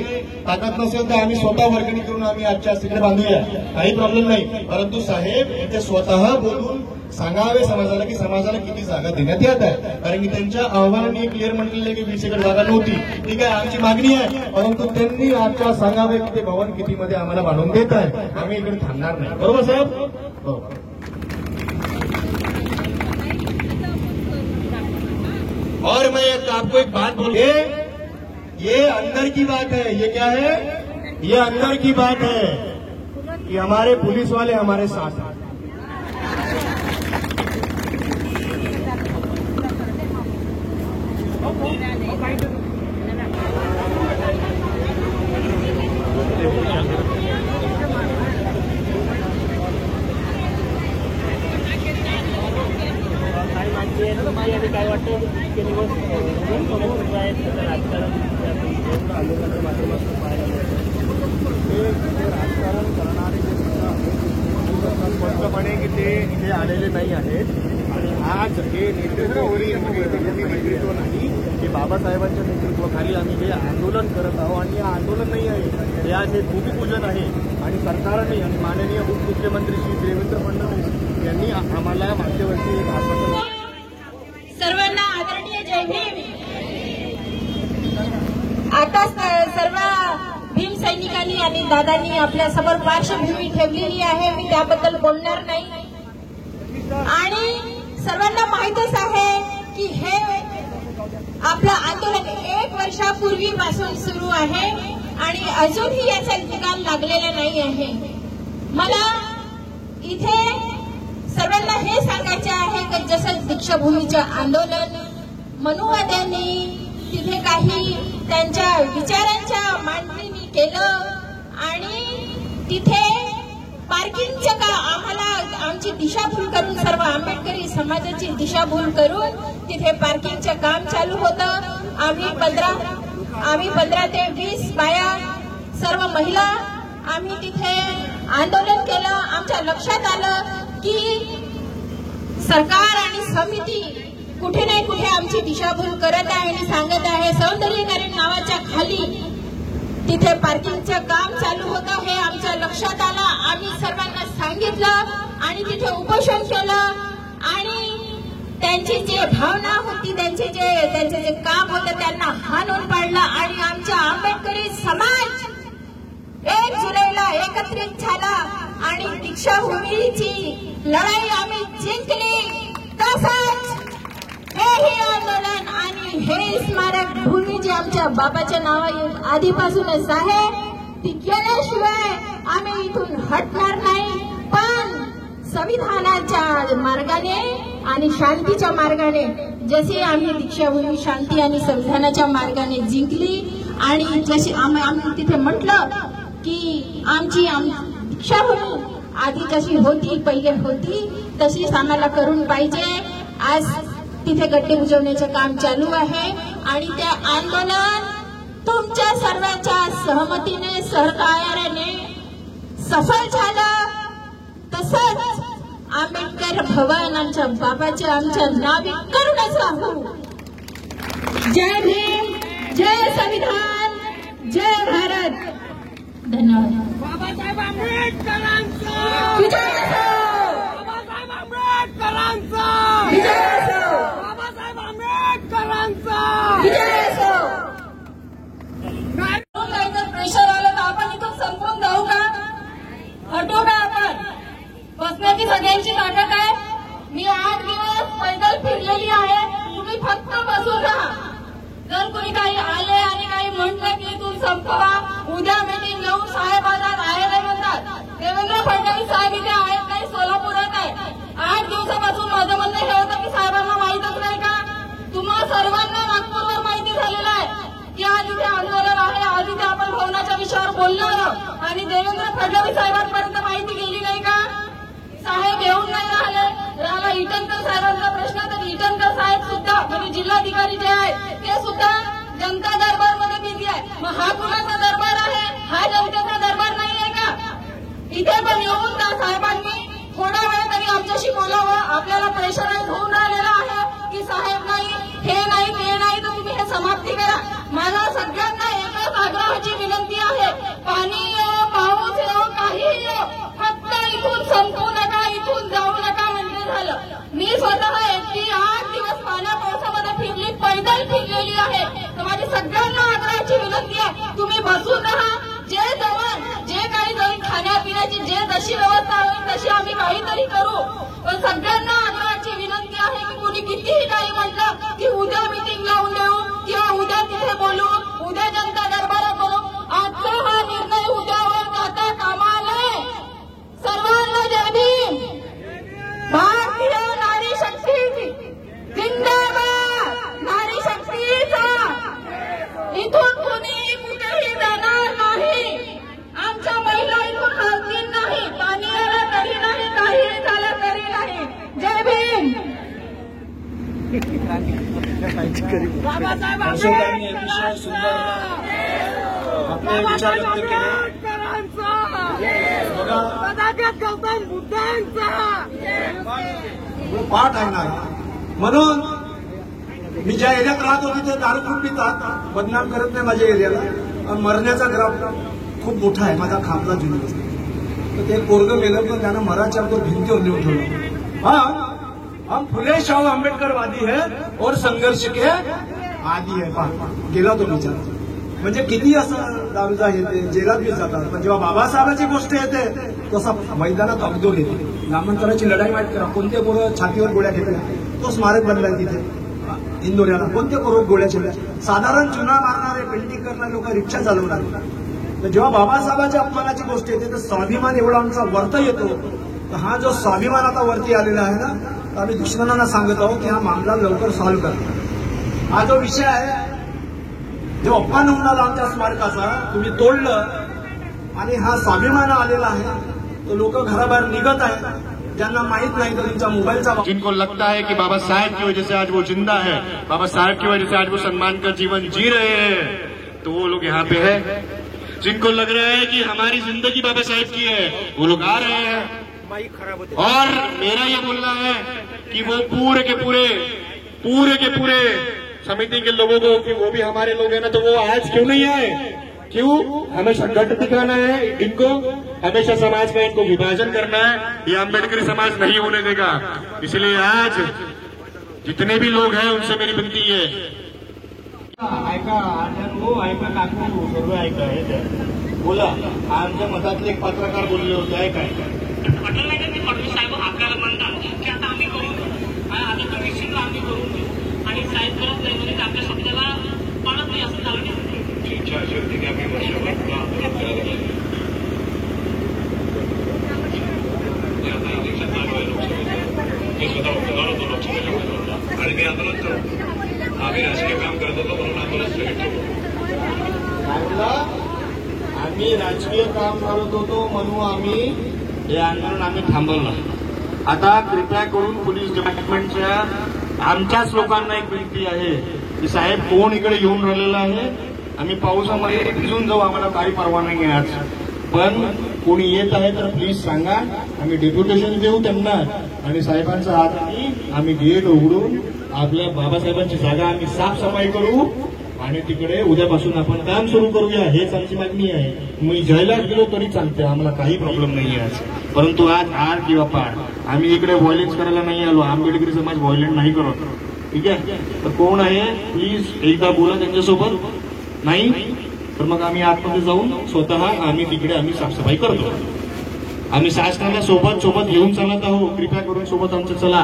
ताकद नसेल तर आम्ही स्वतः वर्गणी करून आम्ही आजच्या तिकडे बांधूया, काही प्रॉब्लेम नाही. परंतु साहेब ते स्वतः बोलून सांगावे समाजाला की समाजाला किती जागा देण्यात येत आहे. कारण की त्यांच्या अहवालाने क्लिअर म्हटलेलं की 20 एकर जागा नव्हती. ठीक आहे, आमची मागणी आहे, परंतु त्यांनी आजच्या सांगावे की ते भवन किती मध्ये आम्हाला बांधून देत आहे. आम्ही इकडे थांबणार नाही. बरोबर साहेब? बरोबर. और मैं आपको एक बात बोलूं, ये अंदर की बात है. ये क्या है? ये अंदर की बात है कि हमारे पुलिस वाले हमारे साथ हैं. म्हटल्याप्रमाणे की ते इथे आलेले नाही आहेत आणि आज हे नेतृत्व नाही, हे बाबासाहेबांच्या नेतृत्वाखाली आम्ही हे आंदोलन करत आहोत आणि हे आंदोलन नाही आहे, हे आज हे भूमिपूजन आहे आणि सरकारने आणि माननीय उपमुख्यमंत्री श्री देवेंद्र फडणवीस यांनी आम्हाला मागच्या वर्षी एक आश्वासन. सर्वांना आदरणीय जय भीम. आता सर्व भीम सैनिकांनी आणि दादांनी आपल्या समोर पार्श्वभूमी ठेवलेली आहे, मी त्याबद्दल बोलणार नाही. आणि सर्वांना माहीतच आहे की हे आपलं आंदोलन 1 वर्षापूर्वीपासून सुरू आहे आणि अजूनही याचा निकाल लागलेला नाही आहे. मला इथे सर्वांना हे सांगायचे आहे की जसं दीक्षाभूमीचं आंदोलन मनुवाद्यांनी तिथे काही त्यांच्या विचारांच्या मांडणी केलं आणि तिथे पार्किंगचं का आम्हाला आमची दिशाभूल करून, सर्व आंबेडकरी समाजाची दिशाभूल करून तिथे पार्किंगचं काम चालू होतं. आम्ही 15 ते 20 बाया, सर्व महिला आम्ही तिथे आंदोलन केलं. आमच्या लक्षात आलं की सरकार आणि समिती कुठे नाही कुठे आमची दिशाभूल करत आहे आणि सांगत आहे. सौंदर्यीकरण नावाच्या खाली तिथे पार्किंगचं काम चालू होतं, हे आमच्या लक्षात आलं. आम्ही सर्वांना सांगितलं आणि तिथे उपोषण केलं आणि त्यांची जे भावना होती, त्यांचे जे काम होतं त्यांना हाणून पाडलं आणि आमच्या आंबेडकरी समाज 1 जुलैला एकत्रित झाला आणि दीक्षाभूमीची लढाई आम्ही जिंकली. तसंच हेही आंदोलन आणि हे स्मारक भूमी जी आमच्या बाबाच्या नावा आधीपासूनच आहे ती केल्याशिवाय आम्ही इथून हटणार नाही. पण संविधानाच्या मार्गाने आणि शांतीच्या मार्गाने जसे आम्ही दीक्षाभूमी शांती आणि संविधानाच्या मार्गाने जिंकली आणि जसे आम्ही तिथे म्हटलं की आमची दीक्षाभूमी आधी जशी होती पहिले होती तशीच आम्हाला करून पाहिजे. आज तिथे गड्डे उजवण्याचं काम चालू आहे आणि ते आंदोलन तुमच्या सर्वांच्या सहमतीने सहकार्याने सफल झालं. तसंच आंबेडकर भवन आमच्या बाबाचे आमच्या नावे करूनच राहू. जय भीम, जय संविधान, जय भारत. धन्यवाद. बाबासाहेब आंबेडकरांचा विजय असो. बाबासाहेब आंबेडकरांचा विजय असो. बाबासाहेब आंबेडकरांचा विजय असो. काही जर प्रेशर आलं तर आपण इथून संपून जाऊ का? हटू का आपण? बसण्याची सगळ्यांची ताकद आहे. मी 8 दिवस पैदल फिरलेली आहे. तुम्ही फक्त बसून राहा. जर कोणी काही आले आणि काही म्हटलं की इथून संपवा, उद्या मीटिंग घेऊन साहेब आजाद आहे नाही म्हणतात. देवेंद्र फडणवीस साहेब इथे आहेत नाही, सोलापुरात आहे. 8 दिवसापासून माझं म्हणणं हे होतं की साहेबांना माहीतच नाही का? तुम्हा सर्वांना नागपूरवर माहिती झालेलं आहे की आज इथे आंदोलन आहे, आज इथे आपण भवनाच्या विषयावर बोलणार आहोत आणि देवेंद्र फडणवीस साहेबांपर्यंत माहिती गेली नाही का? साहेब येऊन नाही राहिला इटनकर साहेबांचा प्रश्न, तर इटनकर साहेब सुद्धा म्हणजे जिल्हाधिकारी जे आहेत ते सुद्धा जनता दरबारमध्ये बिझी आहे. मग हा कुणाचा दरबार आहे? हा जनतेचा दरबार नाही आहे का? इथे पण येऊन त्या साहेबांनी थोडा वेळ तरी आमच्याशी बोलावं. आपल्याला प्रेशराईज होऊन राहिलेलं आहे की साहेब नाही, हे नाही, ते नाही, तर तुम्ही हे समाप्ती करा. मला सगळ्यांना एकच आग्रहाची विनंती आहे, पाणी येऊ, पाऊस येऊ, काहीही येऊ, फक्त इथून संपू नका, इथून जाऊ नका म्हणजे झालं. मी स्वतः एकटी 8 दिवस पाण्या पावसामध्ये फिरली, पैदल फिरलेली आहे. तर माझी सगळ्यांना आग्रहाची विनंती आहे, तुम्ही बसून राहा. जे जवळ जे काही जाईल खाण्यापिण्याची जे जशी व्यवस्था होईल तशी आम्ही काहीतरी करू. पण सगळ्यांना आग्रहाची विनंती आहे की कुणी कितीही काही म्हटलं की उद्या मीटिंग लावून देऊ किंवा उद्या तिथे बोलू, उद्या जनता दरबारात बोलू. आजचा हा निर्णय उद्यावर जाता कामा नये. सर्वांना जय भीम. भारतीय नारी शक्ती जिंदाबाद. नारी शक्तीचा इथून कुणी कुठेही जाणार नाही. आमच्या महिला इथून हलतील नाही. पाणी आलं तरी नाही, काही झालं तरी नाही. जय भीम. बाबासाहेब आंबेडकरांचा आपले विचार व्यक्त केले. गौतम बुद्धांचा पाठ आहे ना. म्हणून मी ज्या एरियात राहत होतो ते दारू खूप पितात, बदनाम करत नाही माझ्या एरियाला. मरण्याचा ग्राफ खूप मोठा आहे माझा खामला जुनी. तर ते पोरगं गेलं पण त्यानं मराच्या भिंतीवर लिहून ठेवलं, हम फुले शाहू आंबेडकरवादी है और संघर्ष के आदी है. गेला तो विचार. म्हणजे किती असं दारूजा येते, जेलात बी जातात, पण जेव्हा बाबासाहेबांची गोष्ट येते तसा मैदानात अगदोर येते. नामांतराची लढाई माहीत करा, कोणते पोरं छातीवर गोळ्या घेतल्या, तो स्मारक बनलाय तिथे इंदोऱ्याला. कोणते पोरं गोळ्या चिरल्या, साधारण चुना मारणारे, पेंटिंग करणारे लोक रिक्षा चालवणारे. तर जेव्हा बाबासाहेबांच्या अपमानाची गोष्ट येते तर स्वाभिमान एवढा आमचा वरत येतो. तर हा जो स्वाभिमान आता वरती आलेला आहे ना, तर आम्ही दुश्मनांना सांगत आहोत की हा मामला लवकर सॉल्व्ह करा. हा जो विषय आहे, जो अपमान होऊन आला आमच्या स्मारकाचा, तुम्ही तोडलं आणि हा स्वाभिमान आलेला आहे, तो लोक घराबाहेर निघत आहेत. ज्यांना माहित नाही तर तुमच्या मोबाईलचा, जिनको लगता है कि बाबा साहेब की वजह से आज वो जिंदा है, बाबा साहेब की वजह से आज वो सम्मान का जीवन जी रहे हैं, तो वो लोग यहाँ पे है. जिनको लग रहा है कि हमारी जिंदगी बाबा साहेब की है, वो लोग आ रहे हैं. और मेरा ये बोलना है कि वो पूरे के पूरे समिति के लोगों को, कि वो भी हमारे लोग हैं ना, तो वो आज क्यों नहीं आए? क्यों? हमें संगठन दिखाना है इनको, हमेशा समाज का इनको विभाजन करना है. ये अम्बेडकरी समाज नहीं होने देगा. इसलिए आज जितने भी लोग हैं उनसे मेरी विनती है, ऐका ऐका काकू, सर्व ऐका हे बोला. आमच्या मतातले एक पत्रकार बोलले होते, ऐका फडणवीस साहेब आपल्याला म्हणतात की आता आम्ही करून देऊ, आता कमिशनला आम्ही करून देऊ, आणि साहेब करत नाही म्हणजे आपल्या शब्दाला पाळत नाही असं झालं. इच्छा अशी होती की आम्ही वर्षभर आंदोलन करायला लागले. आता इलेक्शन चालू आहे लोकसभेचं, मी स्वतः उमेदवार होतो लोकसभेच्या उमेदवाराला, आणि मी आंदोलन करतो. आम्ही राजकीय काम करत होतो म्हणून आंदोलन स्थगित ठेवलं. आम्ही राजकीय काम करत होतो म्हणून आम्ही हे आंदोलन आम्ही थांबवलं. आता कृपया करून पोलीस डिपार्टमेंटच्या आमच्याच लोकांना एक विनंती आहे की साहेब कोण इकडे येऊन राहिलेला आहे, आम्ही पावसामध्ये भिजून जाऊ, आम्हाला काही परवा नाही आहे आज, पण कोणी येत आहे तर प्लीज सांगा, आम्ही डेप्युटेशन देऊ त्यांना, आणि साहेबांचा हात आम्ही गेट उघडून आपल्या बाबासाहेबांची जागा आम्ही साफसफाई करू, आणि तिकडे उद्यापासून आपण काम सुरू करूया. हेच आमची मागणी आहे. मी जयलाच गेलो तरी चालते, आम्हाला काही प्रॉब्लेम नाही आज. परंतु आज आर किंवा पाड, आम्ही इकडे व्हायलेन्स करायला नाही आलो. आंबेडकरी समाज व्हायलेंट नाही करत, ठीक आहे. तर कोण आहे प्लीज एकदा बोला त्यांच्यासोबत. नाही तर मग आम्ही आतमध्ये जाऊन स्वतः आम्ही तिकडे आम्ही साफसफाई करतो. आम्ही शासनाला सोबत घेऊन चालत आहोत. कृपया करून सोबत आमचं चला.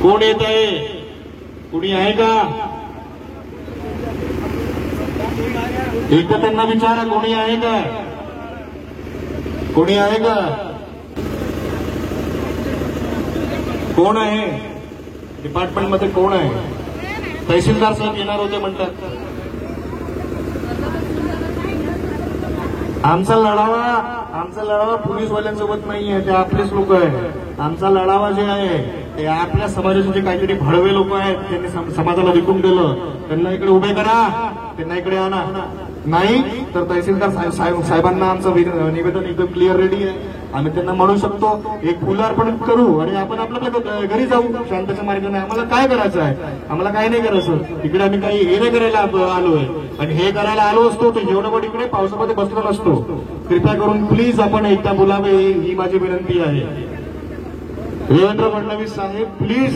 कोण येत आहे? कोणी आहे का? एकदा त्यांना विचारा, कोणी आहे का? कोणी आहे का? कोण आहे डिपार्टमेंटमध्ये? कोण आहे? तहसीलदार साहेब येणार होते म्हणतात. आमचा लढावा पोलीसवाल्यांसोबत नाही आहे, ते आपलेच लोक आहे. आमचा लढावा जे आहे ते आपल्या समाजाचे जे काहीतरी भडवे लोक आहेत, त्यांनी समाजाला विकून दिलं, त्यांना इकडे उभे करा, त्यांना इकडे आणा. नाही तर तहसीलदार साहेबांना आमचं निवेदन एकदम क्लिअर रेडी आहे. आम्ही त्यांना म्हणू शकतो, एक फुलार्पण करू आणि आपण आपल्या घरी जाऊ शांतच्या मार्गाने. आम्हाला काय करायचं आहे? आम्हाला काय नाही करायचं. इकडे आम्ही काही हे नाही करायला आलोय, आणि हे करायला आलो असतो तर एवढं पण इकडे पावसामध्ये बसलो नसतो. कृपया करून प्लीज आपण एकदा बोलावे, ही माझी विनंती आहे. देवेंद्र फडणवीस साहेब प्लीज,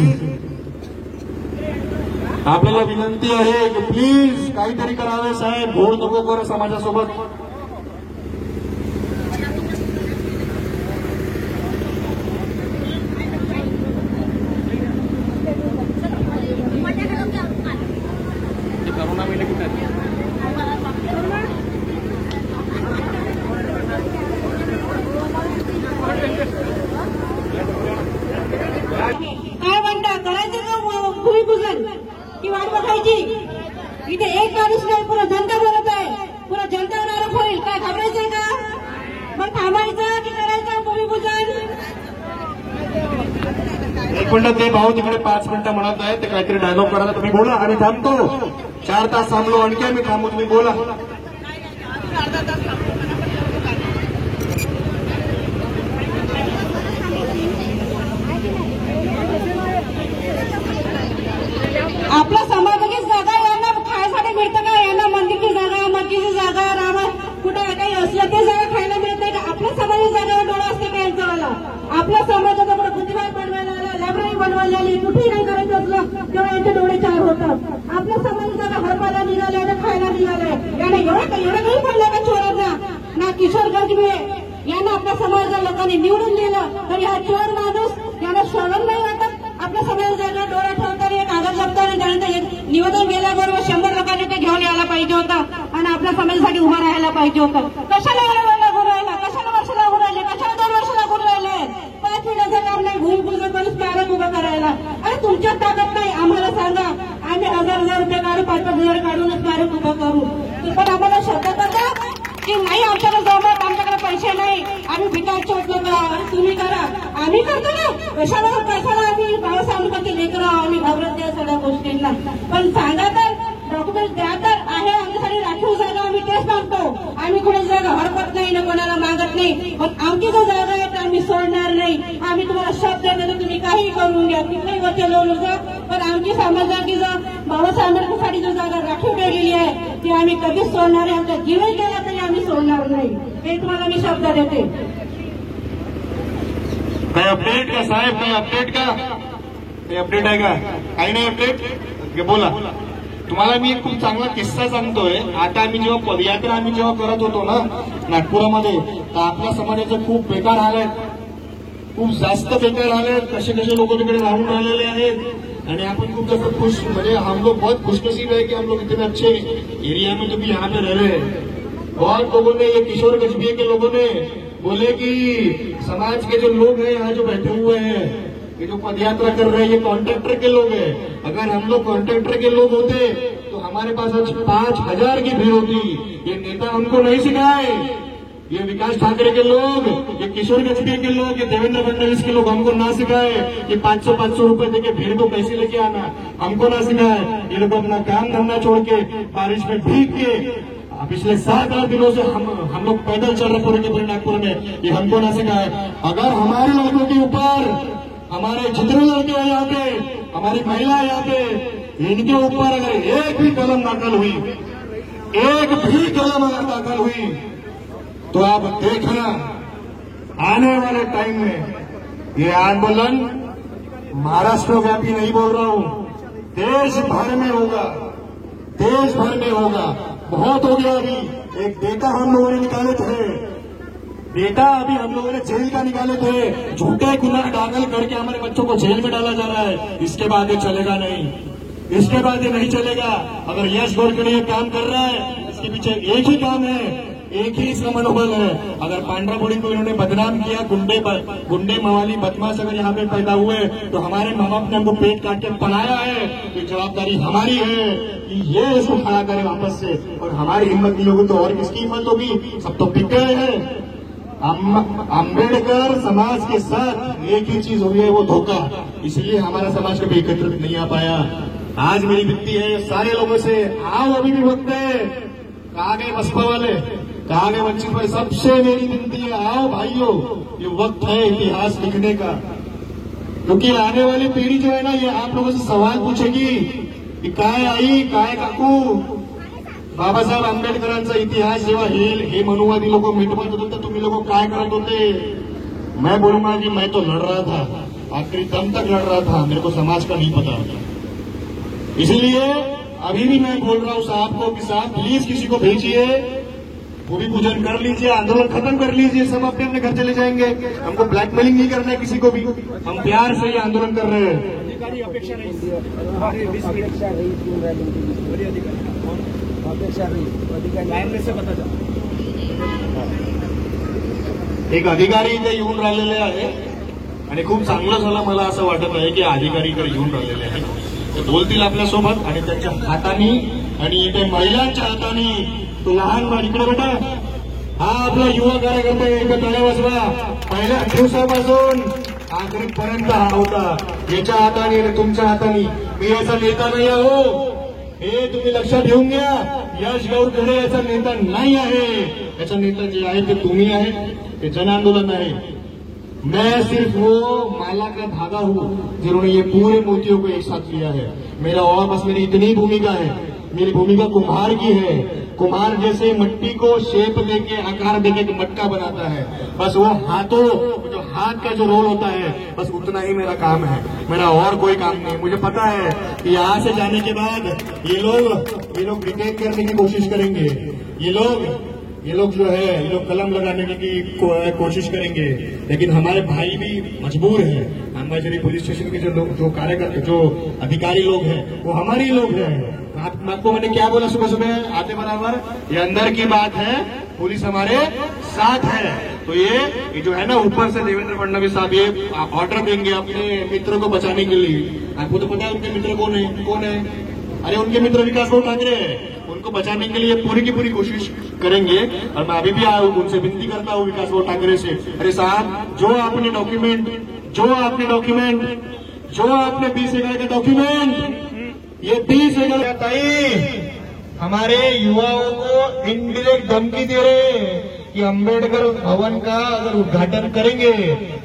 आपल्याला विनंती आहे की प्लीज काहीतरी करावे साहेब. घोड नको करा समाजासोबत. काय म्हणता? करायचं का भूमिपूजन की वाट बघायची? इथे एक माणूस नाही, पुरा जनता बोलत आहे. पुरा जनतावर आरोप होईल. काय घाबरायचंय का? मग थांबायचं की करायचं भूमिपूजन? एक मिनिट, ते भाऊ तिकडे 5 मिनिटं म्हणत आहेत, ते काहीतरी डायलॉग करायला तुम्ही बोला आणि थांबतो. 4 तास थांबलो, आणखी आम्ही थांबू, तुम्ही बोला. आपल्या समाजाची जागा यांना खायसाठी मिळतं का? यांना मंदिरची जागा, मस्जिदची जागा, राम कुठे काही असलं ते जागा खायला मिळते का? आपल्या समाजाची जागेवर डोळा असते का यांच्यावाला? आपल्या समाजाचा कुठे बुद्धिमान बनवायला आला, लायब्ररी बनवायला आली, कुठेही नाही करायचं असलं तेव्हा यांचे डोळे चार होतात. आपल्या समाजाची जागा हरपायला निघालाय ना खायला निघालाय. याने एवढं काही पडलं का चोराचा? ना किशोर गजबे यांना आपल्या समाजाच्या लोकांनी निवडून दिलं तरी हा चोर माणूस यांना शोधून नाही वाटत. आपल्या समाजाच्या जागेवर डोळा ठेवताना कागद जपताना त्यानंतर निवेदन गेल्याबरोबर 100 लोकांनी ते घेऊन यायला पाहिजे होतं आणि आपल्या समाजासाठी उभं राहायला पाहिजे होतं. कशाला लागून राहिला? कशाला वर्ष लागून राहिले? कशाला 2 वर्ष लागून राहिले? 5 मिनिटाचं काम नाही भूमिपूजन करून स्मारक उभं करायला. आणि तुमच्यात ताकद नाही आम्हाला सांगा, आम्ही 1000 रुपये काढू, 5,000 काढून स्मारक उभं करू. पण आम्हाला शब्द करता की नाही आमच्याकडे जमत, आमच्याकडे पैसे नाही, आम्ही भिकार शोधलो का? तुम्ही करा, आम्ही करतो ना. कशाला आम्ही बाबासाहेबांकडे लेकरं आम्ही घाबरत द्या सगळ्या गोष्टींना. पण सांगा तर, डॉक्युमेंट द्या तर. आहे आमच्यासाठी राखीव जागा, आम्ही तेच मागतो. आम्ही कोणाची जागा हरपत नाही ना कोणाला मागत नाही. पण आमची जो जागा आहे तर आम्ही सोडणार नाही. आम्ही तुम्हाला शब्द देतो, तुम्ही काही करून घ्या, कुठल्याही गोष्टी लोन जा. पण आमची समाजाची जो बाबासाहेब आंबेडकरसाठी जो जागा राखीव ठेवलेली आहे ती आम्ही कधीच सोडणार आहे. आमचा जीवन गेला तरी आम्ही सोडणार नाही, हे तुम्हाला मी शब्द देते. काय अपडेट का साहेब? काय अपडेट का? काही अपडेट आहे का? काही नाही अपडेट? बोला. तुम्हाला मी एक खूप चांगला किस्सा सांगतोय. आता आम्ही जेव्हा पदयात्रा करत होतो ना नागपुरामध्ये, तर आपल्या समाजाचे खूप बेकार हाल आहेत, खूप जास्त बेकार हाल आहेत. कसे कसे लोक तिकडे राहून राहिलेले आहेत आणि आपण खूप जास्त खुश, म्हणजे हम लोग बहुत खुशनसीब है कि हम लोग इतने अच्छे एरिया में जो भी यहाँ पे रह रहे हैं. बहुत लोगों ने, ये किशोर गजबे के लोगों ने बोले कि समाज के जो लोग हैं यहाँ जो बैठे हुए हैं, ये जो पदयात्रा कर रहे हैं, ये कॉन्ट्रैक्टर के लोग हैं. अगर हम लोग कॉन्ट्रैक्टर के लोग होते तो हमारे पास आज 5000 की भीड़ होती. ये नेता हमको नहीं सिखाए, ये विकास ठाकरे के लोग, ये किशोर गजबे के लोग, ये देवेंद्र फडणवीस के लोग हमको ना सिखाए. ये 500 रुपए देके भीड़ को कैसे लेके आना, हमको ना सिखाए. ये लोग अपना काम धंधा छोड़ के बारिश में भीग के पिछले 7-8 दिनों से हम लोग पैदल चल रहे पूरे के पूरे नागपुर में. ये हमको ना सिखाए. अगर हमारे लड़कों के ऊपर, हमारे जितने लड़के हैं यहाँ पे, हमारी महिला यहाँ पे, इनके ऊपर अगर एक भी कलम दाखिल हुई, एक भी कलम अगर दाखिल हुई, तो आप देखना आने वाले टाइम में ये आंदोलन महाराष्ट्र व्यापी नहीं बोल रहा हूं, देश भर में होगा, देश भर में होगा. बहुत हो गया. अभी एक डेटा हम लोगों ने निकाले थे, डेटा अभी हम लोगों ने जेल का निकाले थे. झूठे गुनाह दाखिल करके हमारे बच्चों को जेल में डाला जा रहा है. इसके बाद ये चलेगा नहीं, इसके बाद ये नहीं चलेगा. अगर यश गोरखले ये काम कर रहा है, इसके पीछे एक ही काम है, एक ही इसका मनोबल है. अगर पांड्रापोड़ी को इन्होंने बदनाम किया, गुंडे मवाली बदमाश अगर यहाँ पे पैदा हुए, तो हमारे माँ बाप ने हमको पेट काट के पढ़ाया है. ये जवाबदारी हमारी है कि ये इसको खड़ा करे वापस से. और हमारी हिम्मत नहीं होगी तो और किसकी हिम्मत होगी? सब तो बिक गए हैं. अम्बेडकर समाज के साथ एक ही चीज हो गई है, वो धोखा. इसलिए हमारा समाज कभी एकत्रित नहीं आ पाया. आज मेरी विनती है सारे लोगों से, आओ अभी भी वक्त है. कहा गए बसपा वाले, कहा गए वंचित भाई, सबसे मेरी विनती है, आओ भाइयों, ये वक्त है इतिहास लिखने का. क्योंकि आने वाली पीढ़ी जो है ना, ये आप लोगों से सवाल पूछेगी की काय आई, काय काकू. बाबासाहेब आंबेडकरांचा इतिहास जेव्हा हे मनुवादी लोक मिटवत होते तर तुम्ही लोग काय करत होते? मैं बोलूंगा कि मैं तो लड़ रहा था, आखिरी दम तक लड़ रहा था. मेरे को समाज का नहीं पता होता. इसलिए अभी भी मैं बोल रहा हूं साहब को कि साहब प्लीज किसी को भेजिए, भूमि पूजन कर लीजिए, आंदोलन खत्म कर लीजिए, सब अपने अपने घर चले जाएंगे. हमको ब्लैकमेलिंग नहीं करना है किसी को भी, हम प्यार से ये आंदोलन कर रहे हैं. अधिकारी अपेक्षा रही, एक अधिकारी इथे येऊन राहिलेले आहे आणि खूप चांगलं झालं. मला असं वाटत आहे की अधिकारी इकडे येऊन राहिलेले आहेत, ते बोलतील आपल्यासोबत आणि त्यांच्या हाताने आणि इथे महिलांच्या हाताने. तो लहान बाळ इकडे बेटा, हा आपला युवा कार्यकर्ता एकच टाळ्या वाजवा. पहिल्या दिवसापासून आखरीपर्यंत हा होता, याच्या हाताने आणि तुमच्या हाताने. मी याचा नेता नाही आहो, हे तुम्ही लक्षात ठेवून घ्या. यश गौरखडे याचा नेता नाही आहे, याचा नेता जे आहे ते तुम्ही आहे, ते जन आंदोलन आहे. मैं सिर्फ वो माला का धागा हूँ जिन्होंने ये पूरे मोतियों को एक साथ किया है. मेरा और बस मेरी इतनी भूमिका है. मेरी भूमिका कुम्हार की है. कुम्हार जैसे मिट्टी को शेप देके आकार देके मटका बनाता है, बस वो हाथों जो हाथ का जो रोल होता है बस उतना ही मेरा काम है. मेरा और कोई काम नहीं. मुझे पता है कि यहाँ से जाने के बाद ये लोग डिटेन करने की कोशिश करेंगे. ये लोग जो है ये लोग कलम लगाने की कोशिश करेंगे, लेकिन हमारे भाई भी मजबूर हैं. अंबाझरी पुलिस स्टेशन के जो कार्यकर्ता जो अधिकारी लोग हैं वो हमारे लोग हैं. आपको मैंने क्या बोला सुबह सुबह आते बराबर, ये अंदर की बात है, पुलिस हमारे साथ है. तो ये जो है ना ऊपर से देवेंद्र फडणवीस साहब ये ऑर्डर देंगे अपने मित्रों को बचाने के लिए. आपको तो पता है उनके मित्र कौन है. अरे उनके मित्र विकास भाऊ ठाकरे है. उनको बचाने के लिए पूरी की पूरी कोशिश करेंगे. और मैं अभी भी उनसे विनती करता हूँ विकास भाऊ ठाकरे से, अरे साहब जो आपने 20 एकड़ का डॉक्यूमेंट, ये 20 एकड़ ताई हमारे युवाओं को इनडायरेक्ट धमकी दे रहे कि अंबेडकर भवन का अगर उद्घाटन करेंगे,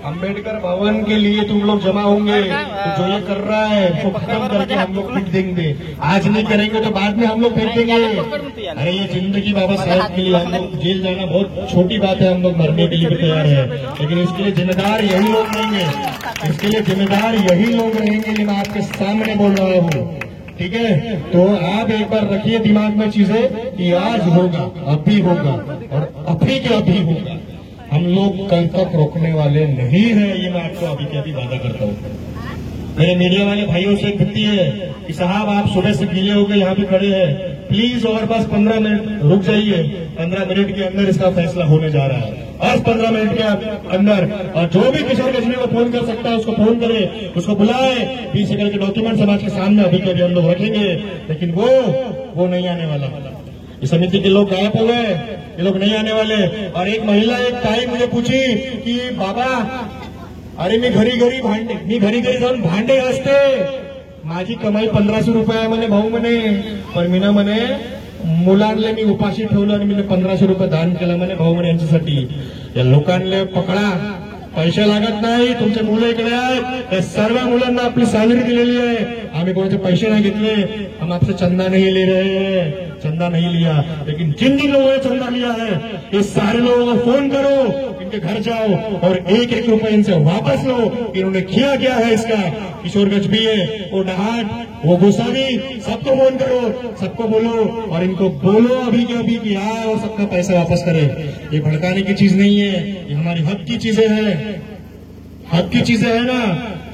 अंबेडकर भवन के लिए तुम लोग जमा होंगे, तो जो ये कर रहा है उसको खत्म करके हम लोग पीट देंगे. आज नहीं करेंगे तो बाद में हम लोग फेंक देंगे. अरे ये जिंदगी बाबा साहब के लिए हम लोग जेल जाना बहुत छोटी बात है. हम लोग मरने के लिए भी तैयार है, लेकिन इसके लिए जिम्मेदार यही लोग रहेंगे. इसके लिए जिम्मेदार यही लोग रहेंगे जो मैं आपके सामने बोल रहा हूँ. ठीक है, तो आप एक बार रखिए दिमाग में चीजें कि आज होगा, अभी होगा और अभी के अभी होगा. हम लोग कल तक रोकने वाले नहीं है, ये मैं आपको अभी के अभी वादा करता हूँ. मेरे मीडिया वाले भाइयों से विनती है कि साहब आप सुबह से गीले होकर यहाँ पे खड़े हैं, प्लीज और बस 15 मिनट रुक जाइए. 15 मिनट के अंदर इसका फैसला होने जा रहा है. बस 15 मिनट के अंदर. और जो भी किशोर गजनी को फोन कर सकता है उसको फोन करे, उसको बुलाए. 20 एकड़ के डॉक्यूमेंट समाज के सामने अभी के अभी हम लोग रखेंगे, लेकिन वो नहीं आने वाला. इस समिति के लोग गायब हो गए, ये लोग नहीं आने वाले. और एक महिला एक ताई मुझे पूछी कि बाबा अरे मी घरी घरी जाऊन भांडे घासते, माझी कमाई 1500 रुपये आहे म्हणे भाऊ म्हणे, पण मी ना म्हणे मुलांना मी उपाशी ठेवलं आणि मी 1500 रुपये दान केलं म्हणे भाऊ म्हणे यांच्यासाठी. या लोकांना पकडा, पैसे लागत नाही. तुमचे मुलं इकडे आहेत, या सर्व मुलांना आपली सॅलरी दिलेली आहे. आम्ही कोणाचे पैसे नहीं घेतले. हम आपसे चंदा नहीं ले रहे हैं, चंदा नहीं लिया, लेकिन जिन लोगों ने चंदा लिया है ये सारे लोगों को फोन करो, इनके घर जाओ और 1-1 रुपए इनसे वापस लो. इन्होंने किया क्या है इसका. किशोर गजबी है, वो डहाट, वो गोसावी, सबको फोन करो, सबको बोलो और इनको बोलो अभी के अभी कि आए और सबका पैसा वापस करे. ये भड़काने की चीज नहीं है, ये हमारी हक की चीजें हैं. हक की चीजें है ना.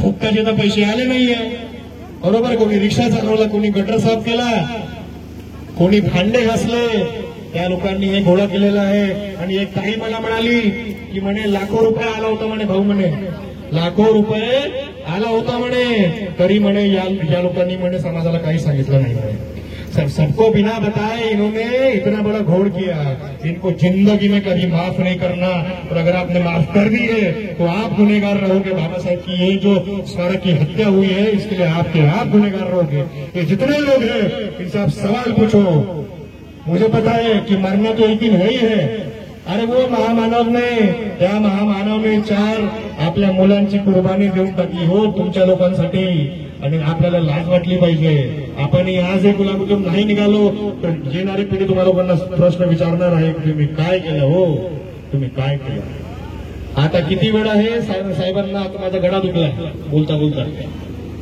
फुकटाचे तर पैसे आले नाहीये. बरोबर. कोणी रिक्षा चालवला, कोणी गटर साफ केला, कोणी भांडे घासले, त्या लोकांनी हे गोळा केलेला आहे. आणि एक ताई मला म्हणाली की म्हणे लाखो रुपये आला होता म्हणे भाऊ म्हणे, लाखो रुपये आला होता म्हणे, तरी म्हणे या लोकांनी म्हणे समाजाला काही सांगितलं नाही म्हणे. सबको बिना बताए इन्होंने इतना बड़ा घोड़ किया. इनको जिंदगी में कभी माफ नहीं करना. और अगर आपने माफ कर दी है तो आप गुनहगार रहोगे. बाबा साहब की ये जो स्मारक की हत्या हुई है इसके लिए आप गुनहगार रहोगे. ये जितने लोग हैं इनसे आप सवाल पूछो. मुझे पता है कि मरना तो एक दिन है ही है. अरे वो महामानवने, त्या महामानवने 4 आपल्या मुलांची कुर्बानी देऊन टाकली हो तुमच्या लोकांसाठी. आणि आपल्याला लाज वाटली पाहिजे. आपण आज एक गुलाम नाही निघालो तर येणारी पिढी तुम्हाला लोकांना प्रश्न विचारणार आहे की तुम्ही काय केलं हो, तुम्ही काय केलं. आता किती वेळ आहे साहेबांना आता माझा गडा दुखलाय बोलता बोलता.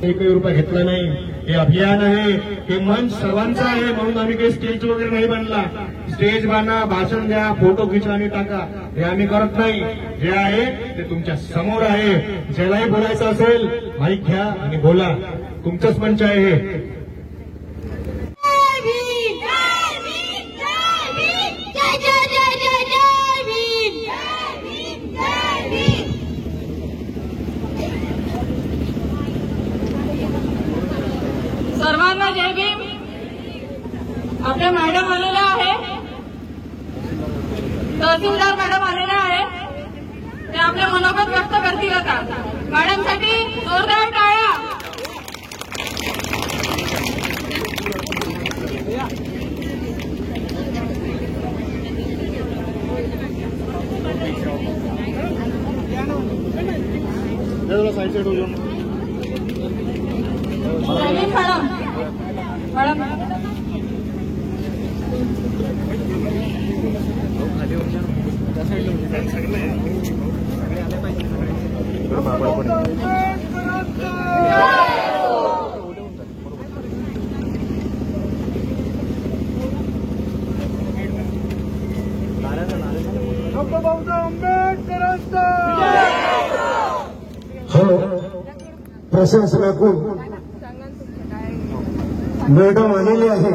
1 रुपया घेतला नाही. हे अभियान आहे, हे मंच सर्वांचा आहे, म्हणून आम्ही काही स्टेज वगैरे नाही बनला. स्टेज बांधा, भाषण द्या, फोटो खिचा आणि टाका, हे आम्ही करत नाही. जे आहे ते तुमच्या समोर आहे. ज्यालाही बोलायचं असेल माईक घ्या आणि बोला. तुमचंच मंच आहे हे. सर्वांना जय भीम. आपल्या मॅडम आलेल्या आहे, तहसीलदार मॅडम आलेल्या आहे, ते आपले मनोगत व्यक्त करतील. आता मॅडमसाठी जोरदार टाळ्या. जरा साईड साईड हो जाओ. हो, प्रशासनाकडून मॅडम आलेली आहे.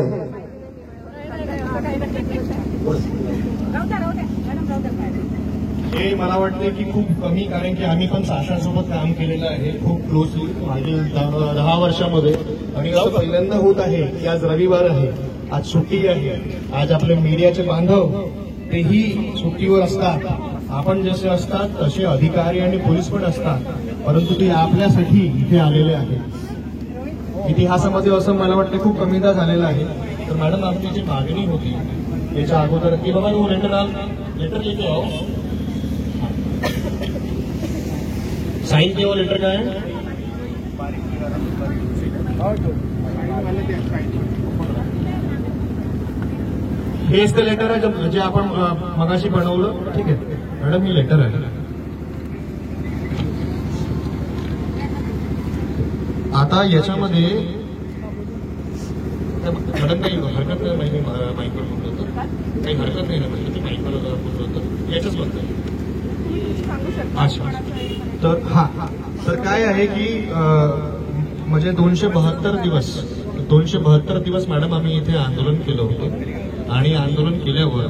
हे मला वाटतं की खूप कमी, कारण की आम्ही पण शासनासोबत काम केलेलं आहे खूप क्लोजली मागील 10 वर्षामध्ये. आणि असं पहिल्यांदा होत आहे की आज रविवार आहे, आज सुट्टी आहे, आज आपले मीडियाचे बांधव तेही सुट्टीवर असतात. आपण जसे असतात तसे अधिकारी आणि पोलीस पण असतात, परंतु ते आपल्यासाठी इथे आलेले आहेत. इतिहासामध्ये असं मला वाटतं खूप कमीदा झालेलं आहे. तर मॅडम आपली जी मागणी होती त्याच्या अगोदर की बाबा तू लेटर लेके आओ, साइन किया हुआ लेटर का है. हेच ते लेटर आहे जे आपण मगाशी बनवलं. ठीक आहे मॅडम, ही लेटर आहे. आता याच्यामध्ये मॅडम काही हरकत नाही, माईकवर बोललो होतं, काही हरकत नाही ना म्हणजे ते माईकवर बोललो होतं याच्याच बद्दल. अच्छा, तर हा, तर काय आहे की म्हणजे 272 दिवस मॅडम आम्ही इथे आंदोलन केलं होतं. आणि आंदोलन केल्यावर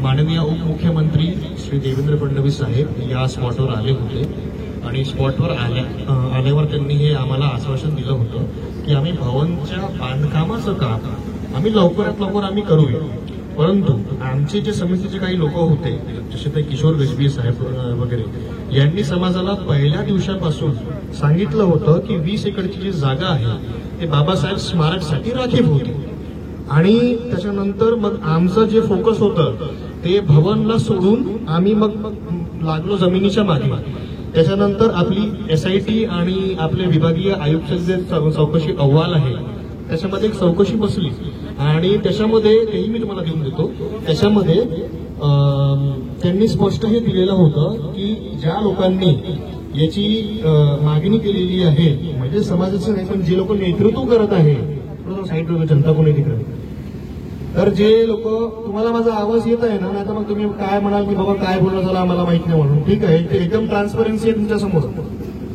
माननीय उपमुख्यमंत्री श्री देवेंद्र फडणवीस साहेब या स्पॉटवर आले होते. आणि स्पॉटवर आल्यावर त्यांनी हे आम्हाला आश्वासन दिलं होतं की आम्ही भवनच्या बांधकामाचं काम आम्ही लवकरात लवकर आम्ही करूया. परंतु आमचे जे समितीचे काही लोक होते, जसे ते किशोर गजबी साहेब वगैरे, यांनी समाजाला पहिल्या दिवसापासून सांगितलं होतं की 20 एकरची जी जागा आहे ते बाबासाहेब स्मारकसाठी राखीव होती. आणि त्याच्यानंतर मग आमचं जे फोकस होतं ते भवनला सोडून आम्ही मग लागलो जमिनीच्या मागे. त्याच्यानंतर आपली SIT आणि आपले विभागीय आयुक्त जे चौकशी अहवाल आहे त्याच्यामध्ये एक चौकशी बसली. आणि त्याच्यामध्ये तेही मी तुम्हाला देऊन देतो. त्याच्यामध्ये त्यांनी स्पष्ट हे दिलेलं होतं की ज्या लोकांनी याची मागणी केलेली आहे, म्हणजे समाजाचं नाही पण जे लोक नेतृत्व करत आहे, साईड जनता कोणी तिकडे, तर जे लोक, तुम्हाला माझा आवाज येत आहे ना, नाही तर मग तुम्ही काय म्हणाल की बाबा काय बोलणं झालं आम्हाला माहित नाही म्हणून. ठीक आहे, ते एकदम ट्रान्सपरन्सी आहे तुमच्या समोर.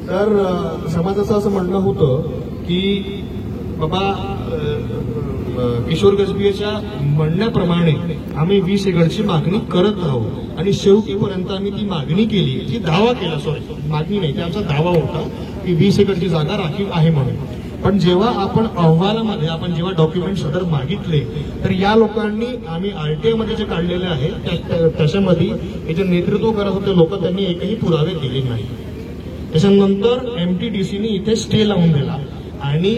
तर समाजाचं असं म्हणणं होतं की बाबा किशोर गजबीच्या म्हणण्याप्रमाणे आम्ही 20 एकरची मागणी करत आहोत. आणि शेवटीपर्यंत आम्ही ती मागणी केली, ती दावा केला, सॉरी मागणी नाही, ते आमचा दावा होता की 20 एकरची जागा राखीव आहे म्हणून. पण जेव्हा आपण अहवालामध्ये आपण जेव्हा डॉक्युमेंट सदर मागितले तर या लोकांनी आम्ही RTI मध्ये जे काढलेले आहे त्याच्यामध्ये हे जे नेतृत्व करत होते लोक, त्यांनी एकही पुरावे दिले नाही. त्याच्यानंतर MTDCने इथे स्टे लावून दिला आणि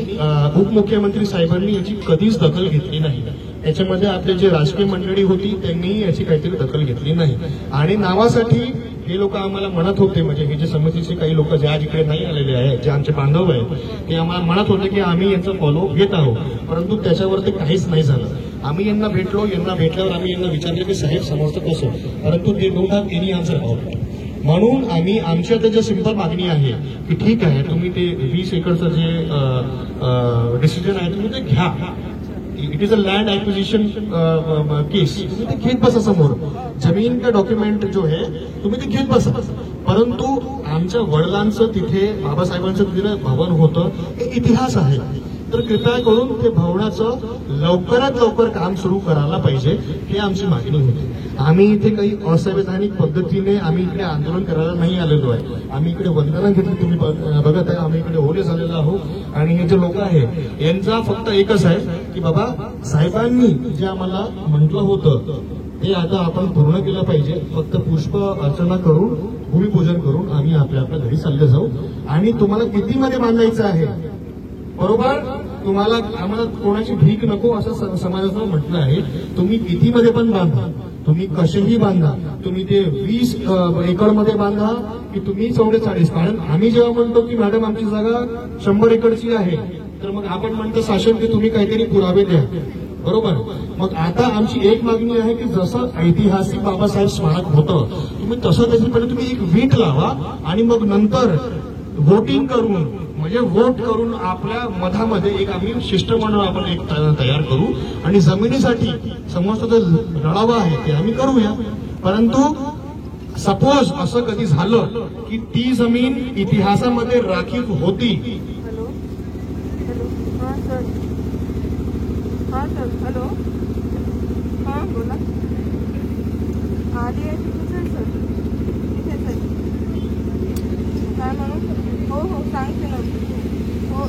उपमुख्यमंत्री साहेबांनी याची कधीच दखल घेतली नाही. त्याच्यामध्ये आपले जे राजकीय मंडळी होती त्यांनी याची काहीतरी दखल घेतली नाही. आणि नावासाठी हे लोक आम्हाला म्हणत होते, म्हणजे हे जे समितीचे काही लोक जे आज इकडे नाही आलेले आहेत, जे आमचे बांधव आहेत, ते आम्हाला म्हणत होते की आम्ही यांचा फॉलोअप घेत आहोत. परंतु त्याच्यावर ते काहीच नाही झालं. आम्ही यांना भेटलो, यांना भेटल्यावर आम्ही यांना विचारले की साहेब समजतं कसं, परंतु ते don't have any answer out. म्हणून आम्ही आमच्या त्याच्या सिंपल मागणी आहे की ठीक आहे, तुम्ही ते 20 एकरचं जे डिसिजन आहे तुम्ही ते घ्या. It is a land acquisition case, तुम्ही ते घेत बसा समोर. जमीन का डॉक्युमेंट जो आहे तुम्ही ते घेत बसा. परंतु आमच्या वडिलांचं तिथे, बाबासाहेबांचं तिथे भवन होतं, हे इतिहास आहे. तर कृपया करून ते भवनाचं लवकरात लवकर काम सुरू करायला पाहिजे, ही आमची मागणी होती. आम्ही इथे काही असंवैधानिक पद्धतीने आम्ही इकडे आंदोलन करायला नाही आलेलो आहे. आम्ही इकडे वंदना घेतली, तुम्ही बघत आहे, आम्ही इकडे ओले झालेलो आहोत. आणि हे जे लोक आहे यांचा फक्त एकच आहे की बाबा साहेबांनी जे आम्हाला म्हटलं होतं ते आता आपण पूर्ण केलं पाहिजे. फक्त पुष्प अर्चना करून, भूमिपूजन करून आम्ही आपल्या घरी चालले जाऊ. आणि तुम्हाला किती मध्ये बांधायचं आहे, बरोबर, तुम्हाला आम्हाला कोणाची भीक नको असं समाजाचं म्हटलं आहे. तुम्ही किती मध्ये पण बांधा, तुम्ही कसेही बांधा, तुम्ही ते 20 एकरमध्ये बांधा की तुम्ही 44, कारण आम्ही जेव्हा म्हणतो की मॅडम आमची जागा 100 एकरची आहे, तर मग आपण म्हणतो शासन की तुम्ही काहीतरी पुरावे द्या, बरोबर. मग आता आमची एक मागणी आहे की जसं ऐतिहासिक बाबासाहेब स्मारक होतं, तुम्ही तसं त्याच्याकडे तुम्ही एक वीट लावा आणि मग नंतर व्होटिंग करून, म्हणजे वोट करून आपल्या मधामध्ये एक आम्ही शिष्टमंडळ आपण एक तयार करू आणि जमिनीसाठी समस्त जो लढावा आहे ते आम्ही करूया. परंतु सपोज असं कधी झालं की ती जमीन इतिहासामध्ये राखीव होती. हॅलो, हां बोला. आधी आहे तिथेच आहे सर, तिथेच आहे. काय म्हणून? हो हो सांगते ना. हो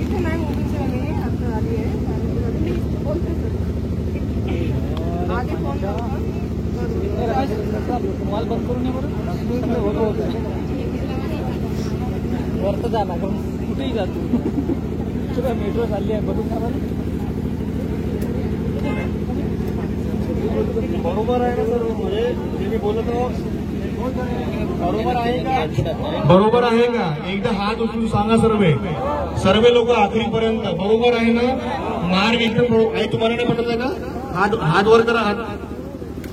इथे नाही मुलीचं मी आता आली आहे, मी बोलते सर. आधी फोन माल बंद करून ये बरं. वरतं जा ना, कुठेही जातो. मेट्रो चालली आहे बघू का. बरोबर आहे ना सर, म्हणजे जे मी बोलतो बरोबर आहे का? बरोबर आहे का? एकदा हात उचलून सांगा सर्वे लोक आखरीपर्यंत. बरोबर आहे ना? मार्ग एकदम आहे. तुम्हाला नाही पटत आहे का? हात वर करा. हात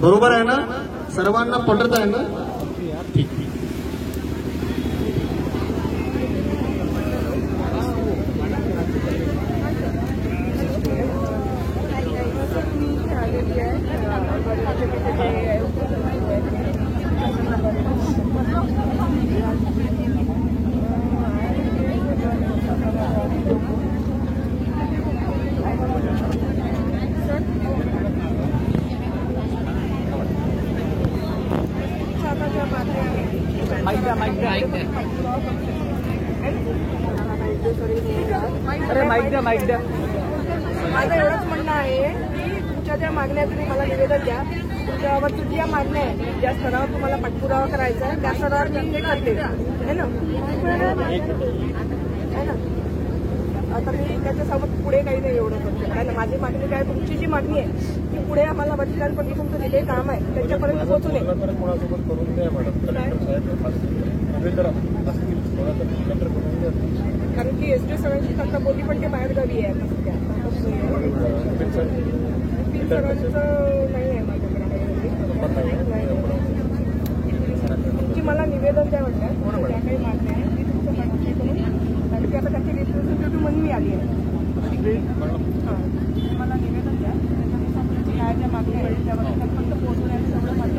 बरोबर आहे ना? सर्वांना पटत आहे ना? ठीक. अरे माईक द्या. माझं एवढंच म्हणणं आहे की तुमच्या ज्या मागण्या तुम्ही मला निवेदन द्या. तुमच्यावर तुझी ज्या मागण्या आहे, ज्या स्तरावर तुम्हाला पाठपुरावा करायचा आहे त्या स्तरावर मी हे करते, है ना. आता मी त्याच्यासोबत पुढे काही नाही एवढं करते, कारण माझी मागणी काय, तुमची जी मागणी आहे ती पुढे आम्हाला वडिलांपैकी तुमचं जे काम आहे त्याच्यापर्यंत पोहोचू नये. कोणासोबत करून द्या मॅडम, कलेक्टर कारण की एसटी सगळ्यांची आता बोली पण ते बाहेरगावी आहे. आता सगळ्यांचं नाही आहे माझ्याकडे. तुमची मला निवेदन द्या वाटतं, ज्या काही मागण्या आहे ती तुमचं पाठवणी करून, कारण की आता त्याची रिप्रेझेंटेटिव्ह म्हणून मी आली आहे. हां, मला निवेदन द्या, त्याच्यानुसार काय ज्या मागण्या आहेत त्यावर फक्त पोहोचवण्याचं सगळं माझं.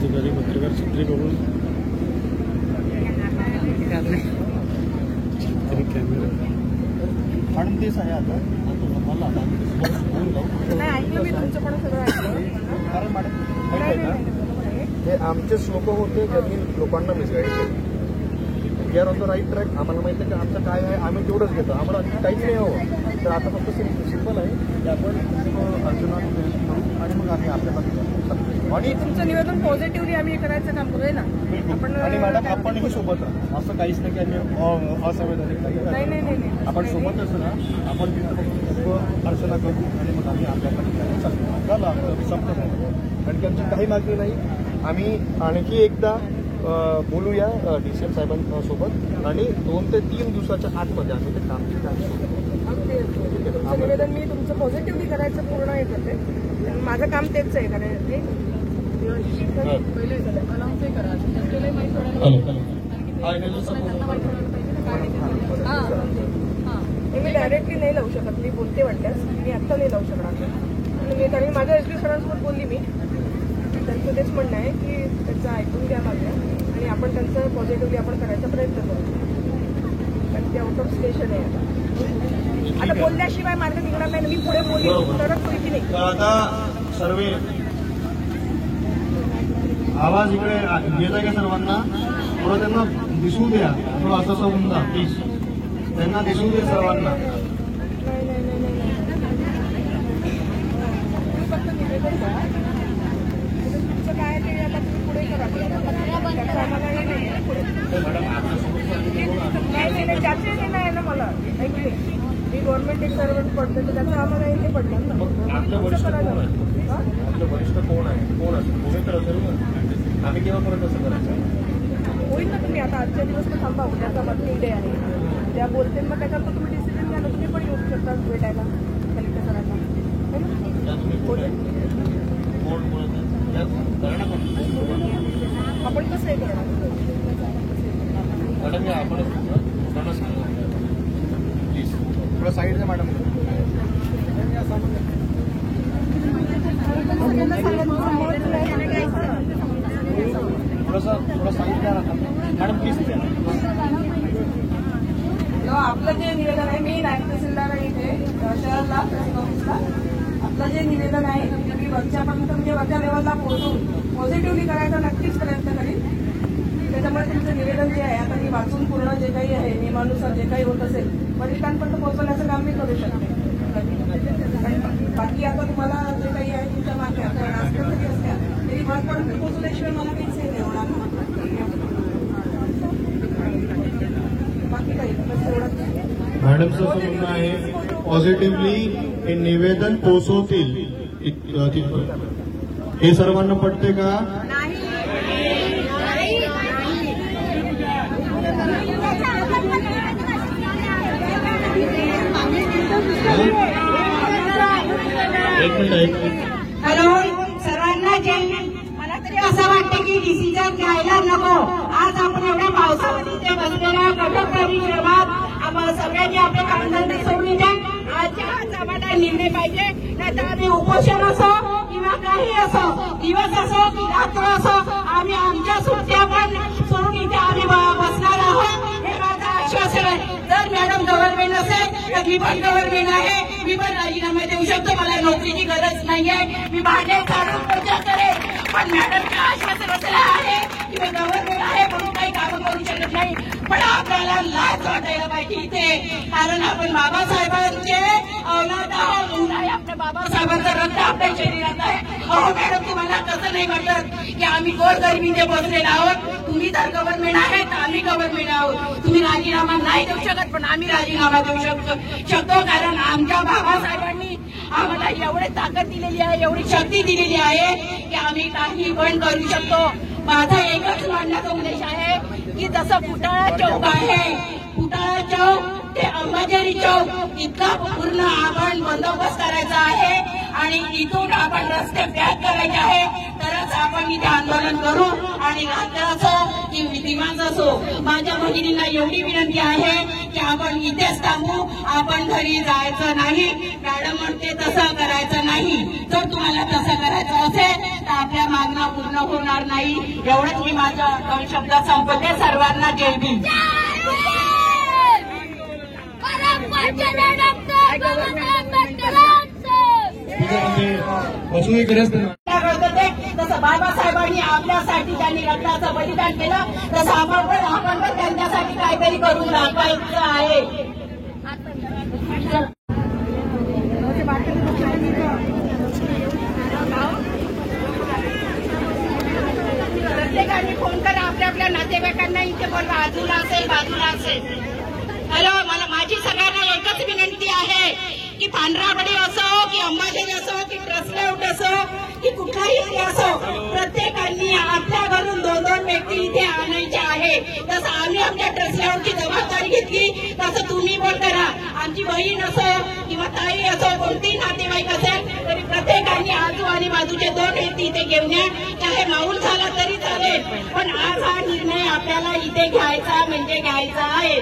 घरी पत्रकार चित्री करून मॅडम तेच आहे. आता नाही ऐकलं मी तुमचं पण सगळं ऐकलं. कारण मॅडम हे आमचेच लोक होते ज्यांनी लोकांना मिसगाईड केली. We are on the right track. आम्हाला माहिती आहे की आमचं काय आहे, आम्ही तेवढंच घेतो, आम्हाला काहीच नाही हवं. तर आता फक्त सिंपल आहे की आपण अर्जुनात करू आणि मग आम्ही आपल्या आणि तुमचं निवेदन पॉझिटिव्हली आम्ही करायचं काम करूया ना. आपण आणि मॅडम आपणही सोबत राहा, असं काहीच नाही की आम्ही असंवैधानिक नाही. आपण सोबतच ना, आपण तिथं अर्चना करू आणि मग आम्ही आपल्याकडे चालू संपत नाही. कारण की आमची काही मागणी नाही. आम्ही आणखी एकदा बोलूया DCM साहेबांसोबत आणि 2 ते 3 दिवसाच्या आतमध्ये आम्ही ते काम तुमचं निवेदन मी तुमचं पॉझिटिव्हली करायचं पूर्ण हे करते. माझं काम तेच आहे करायचं. मी डायरेक्टली नाही लावू शकत, मी बोलते वाटल्यास मी आत्ता नाही लावू शकणार. मी कारण माझ्या एसडी सरांसोबत बोलली मी, त्यांचं तेच म्हणणं आहे की त्यांचं ऐकून घ्या मागण्या आणि आपण त्यांचं पॉझिटिव्हली आपण करायचा प्रयत्न करू. कारण ते आउट ऑफ स्टेशन आहे. आता बोलल्याशिवाय मार्ग निघणार नाही. मी पुढे बोलली तरच होईल नाही. आता सर्वे आवाज इकडे गेला का सर्वांना? थोडं त्यांना दिसू द्या, थोडं असं समजा प्लीज, त्यांना दिसू दे सर्वांना. फक्त निवेदन द्या, तुमचं काय ते आता तुम्ही पुढे करा. आम्हाला हे नाही पुढे त्याचे हे नाही ना मला ऐकले मी गव्हर्नमेंट एक सर्वंट पडते तर त्याचं आम्हाला हे पडलं ना. आपलं वरिष्ठ कोण आहे कोण असेल कोणी तर असेल ना. आम्ही केव्हापर्यंत असं करायचं होईल ना. तुम्ही आता आजच्या दिवस तर थांबा उद्याचा मीटिंग डे आहे त्या बोलते मग त्याच्यावर तुम्ही डिसिजन घ्या ना. तुम्ही पण येऊ शकता भेटायला कलेक्टर सरांना. आपण कसं हे करणार प्लीज थोडं साईड द्या मॅडम. थोडं साईड द्या मॅडम प्लीज. आपलं जे निवेदन आहे मी नायब तहसीलदार आहे इथे शहराला ऑफिसला. आपलं जे निवेदन आहे ते मी वरच्यापर्यंत म्हणजे वरच्या लेवलला पोहोचून पॉझिटिव्हली करायचा नक्कीच प्रयत्न करीन. त्याच्यामुळे तुमचं निवेदन जे आहे आता मी वाचून पूर्ण जे काही आहे नियमानुसार जे काही होत असेल वरिष्ठांपर्यंत पोहोचवण्याचं काम मी करू शकते. बाकी आता तुम्हाला जे काही आहे तुमच्या मागे असल्या तरी वरपर्यंत पोहोचल्याशिवाय मला काहीच हे नाही होणार. बाकी काही मॅडमचं असं म्हणणं आहे पॉझिटिव्हली हे निवेदन पोहोचवतील हे सर्वांना पटते का? एक मिनिट. हॅलो सर्वांना जय हिंद. मला तरी असं वाटतं की डिसिजन घ्यायला नको. आज आपण एवढ्या पावसामध्ये ते बसलेल्या कठोर परिश्रमात सगळ्यांनी आपले कामधंदे सोडून द्या. आजच्या आज आम्हाला निर्णय पाहिजे. नाहीतर आम्ही उपोषण असो किंवा काही असो दिवस असो की रात्र असो आम्ही आमच्या सुट्ट्या पण सोडून इथे आम्ही बसणार आहोत. हे माझं आश्वासन आहे. जर मॅडम गव्हर्नमेंट असेल तर मी पण गव्हर्नमेंट आहे. मी पण राजीनामा देऊ शकतो. मला नोकरीची गरज नाहीये. मी भांडे काढून प्रचार करेन. पण मॅडमचं आश्वासन असं आहे की मी गव्हर्नमेंट आहे म्हणून काही कामं करू शकत नाही. पण आपल्याला लाज वाटायला पाहिजे इथे. कारण आपण बाबासाहेबांचे औलाद आहोत. आपल्या बाबासाहेबांचं रक्त आपल्या शरीरात आहे. अहो मॅडम तुम्हाला कसं नाही वाटत की आम्ही गोरगरिबीने बसलेलो आहोत. तुम्ही तर गव्हर्नमेंट आहे तर आम्ही गव्हर्नमेंट आहोत. तुम्ही राजीनामा नाही देऊ शकत पण आम्ही राजीनामा देऊ शकतो. कारण आमच्या बाबासाहेबांनी आम्हाला एवढी ताकद दिलेली आहे एवढी शक्ती दिलेली आहे की आम्ही काही पण करू शकतो. माझा एकच म्हणण्याचा उद्देश आहे की जसं फुटाळा चौक आहे फुटाळा चौक ते अंबाझरी चौक इतका पूर्ण आपण बंदोबस्त करायचा आहे आणि इथून आपण रस्ते पॅक करायचे आहे. तरच आपण इथे आंदोलन करू. आणि रात्र असो की दिवस असो माझ्या भगिनींना एवढी विनंती आहे की आपण इथेच थांबू. आपण घरी जायचं नाही. मॅडम म्हणते तसं करायचं नाही. जर तुम्हाला तसं करायचं असेल तर आपल्या मागण्या पूर्ण होणार नाही. एवढंच मी माझ्या 2 शब्दात संपवते. सर्वांना जय भीम. तसं बाबासाहेबांनी आपल्यासाठी त्यांनी रक्ताचं बलिदान केलं तसं आपण पण त्यांच्यासाठी काहीतरी करून दाखवायचं आहे. प्रत्येकाने फोन करा आपल्या नातेवाईकांना. इथे पण बाजूला असेल. हॅलो मला माझी सगळ्यांना एकच विनंती आहे की पांढरापडी असो की अंबाझरी असो की ट्रस्टलेआउट असो की कुठलाही असो प्रत्येकांनी आपल्या घरून 2-2 व्यक्ती इथे आणायचे आहे. जसं आम्ही आमच्या ट्रस्टलेआउटची जबाबदारी घेतली तसं तुम्ही पण करा. आमची बहीण असो किंवा ताई असो कोणतीही नातेवाईक असेल तरी प्रत्येकाने आजू आणि बाजूचे 2 व्यक्ती इथे घेऊन या. चाहे माऊल झाला तरी चालेल पण आज हा निर्णय आपल्याला इथे घ्यायचा म्हणजे घ्यायचा आहे.